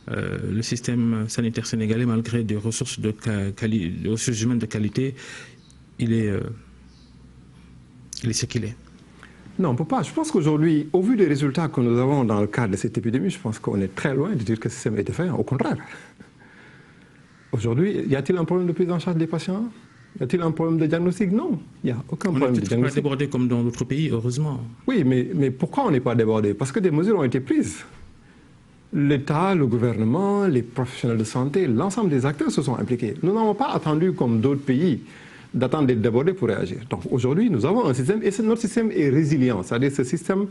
Le système sanitaire sénégalais, malgré des ressources, des ressources humaines de qualité, il est ce qu'il est. Non, on ne peut pas. Je pense qu'aujourd'hui, au vu des résultats que nous avons dans le cadre de cette épidémie, je pense qu'on est très loin de dire que le système est défaillant. Au contraire. Aujourd'hui, y a-t-il un problème de prise en charge des patients? Y a-t-il un problème de diagnostic? Non, il n'y a aucun problème de diagnostic. On n'est pas débordé comme dans d'autres pays, heureusement. Oui, mais pourquoi on n'est pas débordé? Parce que des mesures ont été prises. L'État, le gouvernement, les professionnels de santé, l'ensemble des acteurs se sont impliqués. Nous n'avons pas attendu, comme d'autres pays, d'attendre d'être débordés pour réagir. Donc aujourd'hui, nous avons un système, et notre système est résilient. C'est-à-dire que ce système,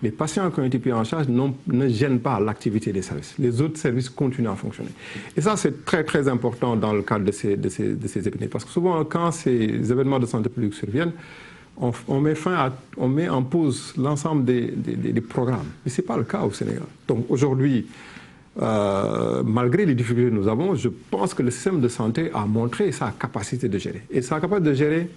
les patients qui ont été pris en charge ne gênent pas l'activité des services. Les autres services continuent à fonctionner. Et ça, c'est très, très important dans le cadre de ces épidémies. Parce que souvent, quand ces événements de santé publique surviennent, on met en pause l'ensemble des programmes. Mais ce n'est pas le cas au Sénégal. Donc aujourd'hui, malgré les difficultés que nous avons, je pense que le système de santé a montré sa capacité de gérer. Et sa capacité de gérer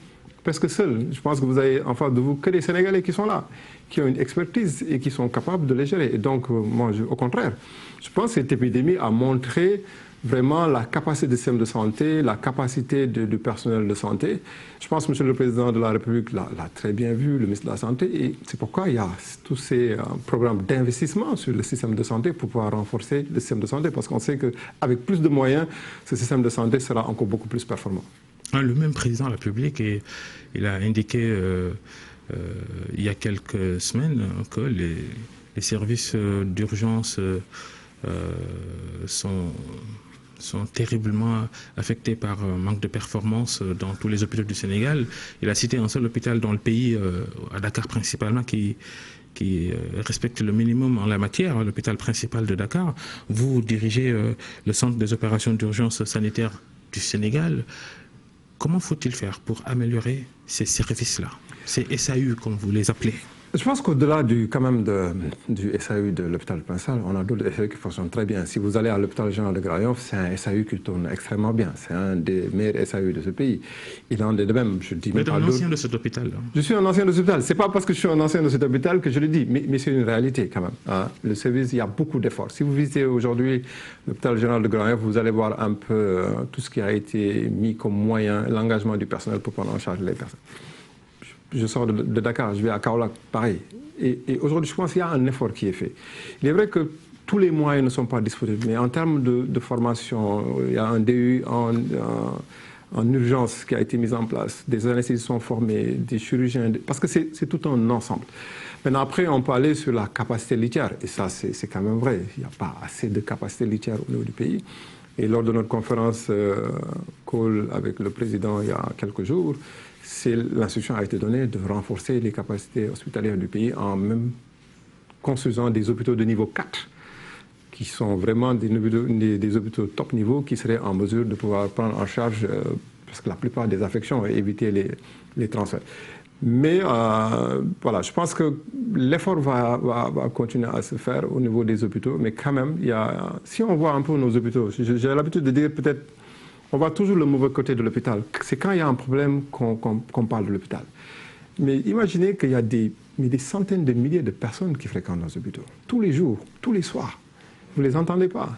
presque seul. Je pense que vous avez en face de vous que des Sénégalais qui sont là, qui ont une expertise et qui sont capables de les gérer. Et donc, moi, au contraire, je pense que cette épidémie a montré vraiment la capacité du système de santé, la capacité du personnel de santé. Je pense que M. le Président de la République l'a très bien vu, le ministre de la Santé, et c'est pourquoi il y a tous ces programmes d'investissement sur le système de santé pour pouvoir renforcer le système de santé, parce qu'on sait qu'avec plus de moyens, ce système de santé sera encore beaucoup plus performant. Le même Président de la République, il a indiqué il y a quelques semaines que les services d'urgence sont terriblement affectés par un manque de performance dans tous les hôpitaux du Sénégal. Il a cité un seul hôpital dans le pays, à Dakar principalement, qui respecte le minimum en la matière, l'hôpital principal de Dakar. Vous dirigez le centre des opérations d'urgence sanitaire du Sénégal. Comment faut-il faire pour améliorer ces services-là, ces SAU comme vous les appelez? Je pense qu'au-delà du SAU de l'hôpital principal, on a d'autres SAU qui fonctionnent très bien. Si vous allez à l'hôpital général de Grand-Yoff, c'est un SAU qui tourne extrêmement bien. C'est un des meilleurs SAU de ce pays. Il en est de même, je dis. Vous êtes un ancien de cet hôpital. Je suis un ancien de cet hôpital. Ce n'est pas parce que je suis un ancien de cet hôpital que je le dis, mais c'est une réalité quand même. Hein. Le service, il y a beaucoup d'efforts. Si vous visitez aujourd'hui l'hôpital général de Grand-Yoff, vous allez voir un peu tout ce qui a été mis comme moyen, l'engagement du personnel pour prendre en charge les personnes. Je sors de Dakar, je vais à Kaolack, pareil. Et aujourd'hui, je pense qu'il y a un effort qui est fait. Il est vrai que tous les moyens ne sont pas disponibles, mais en termes de formation, il y a un DU en urgence qui a été mis en place, des anesthésistes sont formés, des chirurgiens, parce que c'est tout un ensemble. Maintenant, après, on peut aller sur la capacité litière, et ça, c'est quand même vrai. Il n'y a pas assez de capacité litière au niveau du pays. Et lors de notre conférence call avec le président il y a quelques jours, l'instruction a été donnée de renforcer les capacités hospitalières du pays en même construisant des hôpitaux de niveau 4, qui sont vraiment des hôpitaux top niveau qui seraient en mesure de pouvoir prendre en charge parce que la plupart des affections et éviter les transferts. Mais voilà, je pense que l'effort va continuer à se faire au niveau des hôpitaux, mais quand même, si on voit un peu nos hôpitaux, j'ai l'habitude de dire peut-être on voit toujours le mauvais côté de l'hôpital. C'est quand il y a un problème qu'on parle de l'hôpital. Mais imaginez qu'il y a des centaines de milliers de personnes qui fréquentent nos hôpitaux. Tous les jours, tous les soirs. Vous ne les entendez pas.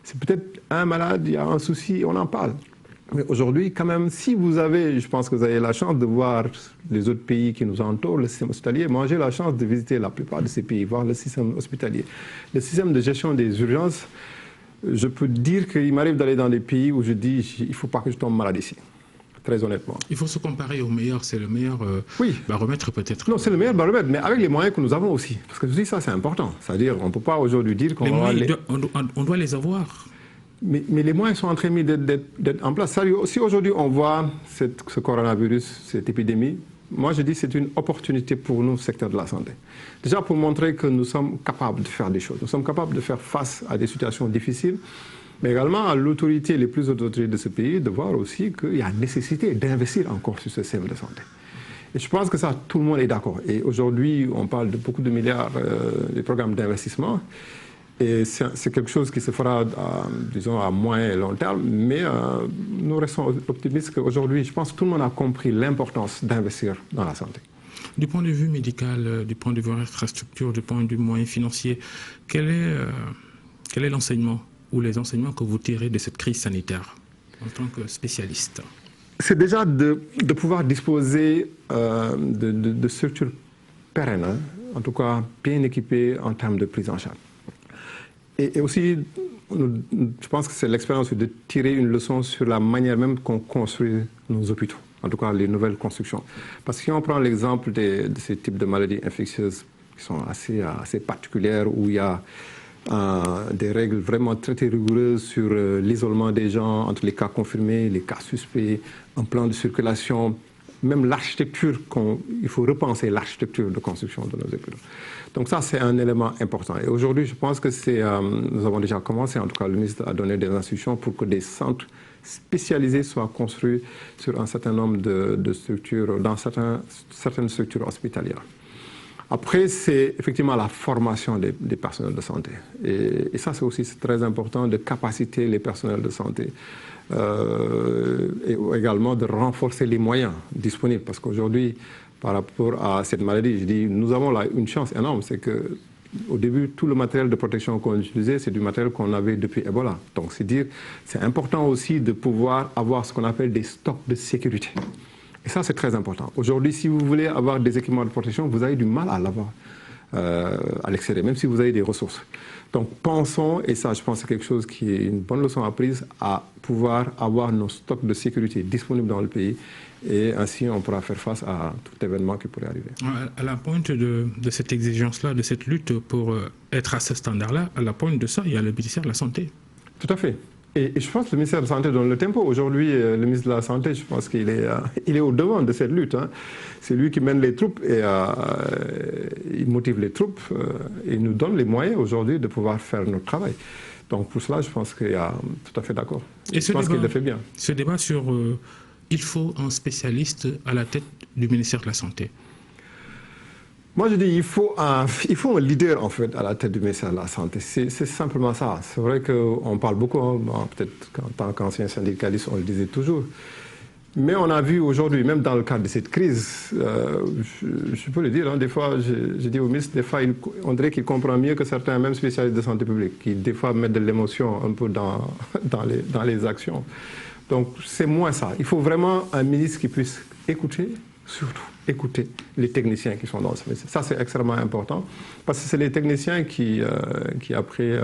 C'est peut-être un malade, il y a un souci, on en parle. Mais aujourd'hui, quand même, si vous avez, je pense que vous avez la chance de voir les autres pays qui nous entourent, le système hospitalier. Moi, j'ai la chance de visiter la plupart de ces pays, voir le système hospitalier. Le système de gestion des urgences, je peux dire qu'il m'arrive d'aller dans des pays où je dis, il ne faut pas que je tombe malade ici. Très honnêtement. Il faut se comparer au meilleur, c'est le meilleur baromètre peut-être. Non, c'est le meilleur baromètre, mais avec les moyens que nous avons aussi. Parce que je dis ça, c'est important. C'est-à-dire, on ne peut pas aujourd'hui dire qu'on va... On doit les avoir. Mais les moyens sont en train d'être en place. Si aujourd'hui on voit ce coronavirus, cette épidémie, moi je dis que c'est une opportunité pour nous, secteur de la santé. Déjà pour montrer que nous sommes capables de faire des choses. Nous sommes capables de faire face à des situations difficiles, mais également à l'autorité, les plus hautes autorités de ce pays, de voir aussi qu'il y a nécessité d'investir encore sur ce système de santé. Et je pense que ça, tout le monde est d'accord. Et aujourd'hui, on parle de beaucoup de milliards de programmes d'investissement. Et c'est quelque chose qui se fera, disons, à moyen et long terme. Mais nous restons optimistes qu'aujourd'hui, je pense que tout le monde a compris l'importance d'investir dans la santé. Du point de vue médical, du point de vue infrastructure, du point de vue moyen financier, quel est l'enseignement ou les enseignements que vous tirez de cette crise sanitaire en tant que spécialiste? C'est déjà de pouvoir disposer de structures pérennes, hein, en tout cas bien équipées en termes de prise en charge. Et aussi, je pense que c'est l'expérience de tirer une leçon sur la manière même qu'on construit nos hôpitaux, en tout cas les nouvelles constructions. Parce que si on prend l'exemple de ces types de maladies infectieuses qui sont assez particulières, où il y a des règles vraiment très, très rigoureuses sur l'isolement des gens entre les cas confirmés, les cas suspects, un plan de circulation, même l'architecture, il faut repenser l'architecture de construction de nos hôpitaux. Donc ça, c'est un élément important. Et aujourd'hui, je pense que nous avons déjà commencé, en tout cas le ministre a donné des instructions pour que des centres spécialisés soient construits sur un certain nombre de structures, dans certaines structures hospitalières. Après, c'est effectivement la formation des personnels de santé. Et ça, c'est aussi très important de capaciter les personnels de santé. Et également de renforcer les moyens disponibles. Parce qu'aujourd'hui, par rapport à cette maladie, je dis, nous avons là une chance énorme, c'est qu'au début, tout le matériel de protection qu'on utilisait, c'est du matériel qu'on avait depuis Ebola. Donc, c'est important aussi de pouvoir avoir ce qu'on appelle des stocks de sécurité. Et ça, c'est très important. Aujourd'hui, si vous voulez avoir des équipements de protection, vous avez du mal à l'avoir à l'extérieur, même si vous avez des ressources. Donc, pensons, et ça, je pense que c'est quelque chose qui est une bonne leçon apprise, à pouvoir avoir nos stocks de sécurité disponibles dans le pays. Et ainsi, on pourra faire face à tout événement qui pourrait arriver. À la pointe de cette exigence-là, de cette lutte pour être à ce standard-là, à la pointe de ça, il y a le ministère de la Santé. Tout à fait. Et je pense que le ministère de la Santé donne le tempo. Aujourd'hui, le ministre de la Santé, je pense qu'il est au devant de cette lutte. Hein. C'est lui qui mène les troupes et il motive les troupes et nous donne les moyens aujourd'hui de pouvoir faire notre travail. Donc pour cela, je pense qu'il y a tout à fait d'accord. Je pense qu'il le fait bien. Ce débat sur il faut un spécialiste à la tête du ministère de la Santé. Moi, je dis il faut un leader, en fait, à la tête du ministère de la Santé. C'est simplement ça. C'est vrai qu'on parle beaucoup, hein, peut-être qu'en tant qu'ancien syndicaliste, on le disait toujours. Mais on a vu aujourd'hui, même dans le cadre de cette crise, je peux le dire, hein, des fois, je dis au ministre, des fois, on dirait qu'il comprend mieux que certains, même spécialistes de santé publique, qui des fois mettent de l'émotion un peu dans les actions. Donc, c'est moins ça. Il faut vraiment un ministre qui puisse écouter, surtout écouter les techniciens qui sont dans ce métier. Ça, c'est extrêmement important, parce que c'est les techniciens qui après,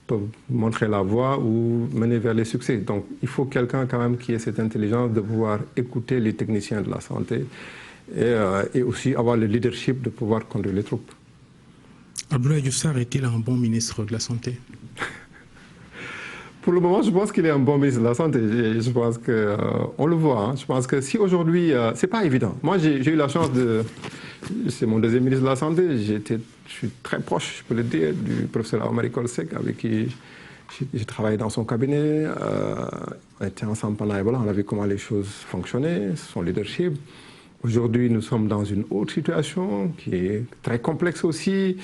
peuvent montrer la voie ou mener vers les succès. Donc, il faut quelqu'un quand même qui ait cette intelligence de pouvoir écouter les techniciens de la santé et aussi avoir le leadership de pouvoir conduire les troupes. Abdoulaye Diouf Sarr est-il un bon ministre de la Santé? Pour le moment, je pense qu'il est un bon ministre de la Santé. Je pense qu'on le voit. Hein. Je pense que si aujourd'hui, c'est pas évident. Moi, j'ai eu la chance c'est mon deuxième ministre de la Santé. Je suis très proche, je peux le dire, du professeur Omar Kolsek, avec qui j'ai travaillé dans son cabinet. On était ensemble pendant Ebola, on a vu comment les choses fonctionnaient, son leadership. Aujourd'hui, nous sommes dans une autre situation qui est très complexe aussi.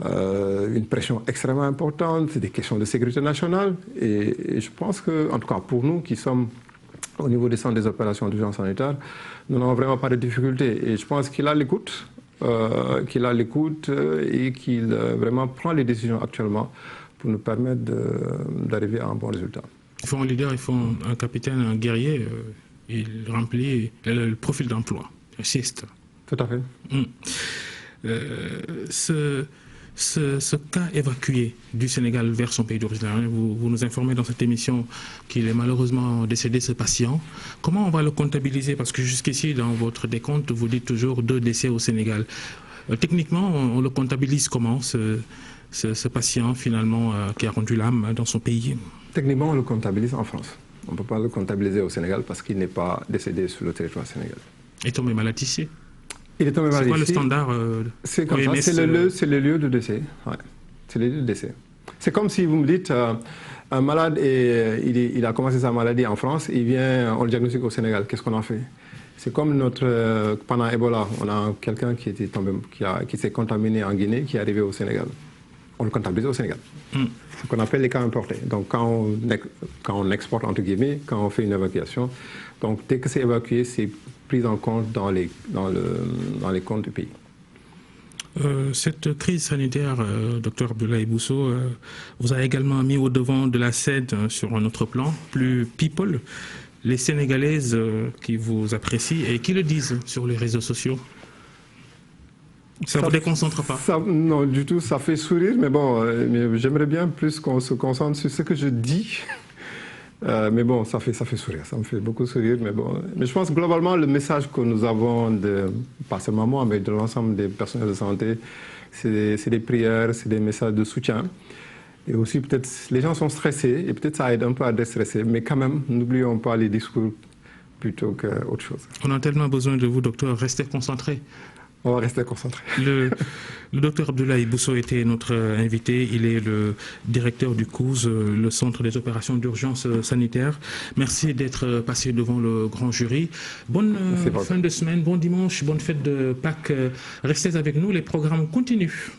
une pression extrêmement importante, des questions de sécurité nationale. Et je pense que, en tout cas pour nous qui sommes au niveau des centres des opérations d'urgence sanitaire, nous n'avons vraiment pas de difficultés. Et je pense qu'il a l'écoute, et qu'il vraiment prend les décisions actuellement pour nous permettre d'arriver à un bon résultat. Il faut un leader, il faut un capitaine, un guerrier. Il remplit le profil d'emploi. J'insiste. Tout à fait. Ce cas évacué du Sénégal vers son pays d'origine, vous nous informez dans cette émission qu'il est malheureusement décédé, ce patient. Comment on va le comptabiliser? Parce que jusqu'ici, dans votre décompte, vous dites toujours 2 décès au Sénégal. Techniquement, on le comptabilise comment, ce patient finalement qui a rendu l'âme dans son pays? Techniquement, on le comptabilise en France. On ne peut pas le comptabiliser au Sénégal parce qu'il n'est pas décédé sur le territoire sénégalais. Et tombé malade ici? Il est tombé malade ici. C'est quoi le standard C'est comme ça, c'est le lieu de décès. Ouais. C'est le lieu de décès. C'est comme si vous me dites, un malade, il a commencé sa maladie en France, il vient, on le diagnostique au Sénégal, qu'est-ce qu'on en fait? C'est comme pendant Ebola, on a quelqu'un qui s'est contaminé en Guinée, qui est arrivé au Sénégal. On le comptabilise au Sénégal. C'est ce qu'on appelle les cas importés. Donc quand on exporte, entre guillemets, quand on fait une évacuation, donc dès que c'est évacué, c'est pris en compte dans les comptes du pays. Cette crise sanitaire, Dr Abdoulaye Bousso, vous a également mis au devant de la scène sur un autre plan, plus people, les Sénégalaises qui vous apprécient et qui le disent sur les réseaux sociaux. Ça ne vous déconcentre pas? Non, du tout, ça fait sourire, mais bon, j'aimerais bien plus qu'on se concentre sur ce que je dis. Mais bon, ça fait sourire, ça me fait beaucoup sourire. Mais je pense globalement, le message que nous avons, pas seulement moi, mais de l'ensemble des personnels de santé, c'est des prières, c'est des messages de soutien. Et aussi, peut-être, les gens sont stressés, et peut-être ça aide un peu à déstresser, mais quand même, n'oublions pas les discours plutôt qu'autre chose. On a tellement besoin de vous, docteur, restez concentrés. On va rester concentré. Le docteur Abdoulaye Bousso était notre invité. Il est le directeur du COUS, le Centre des opérations d'urgence sanitaire. Merci d'être passé devant le grand jury. Bonne fin de semaine, bon dimanche, bonne fête de Pâques. Restez avec nous, les programmes continuent.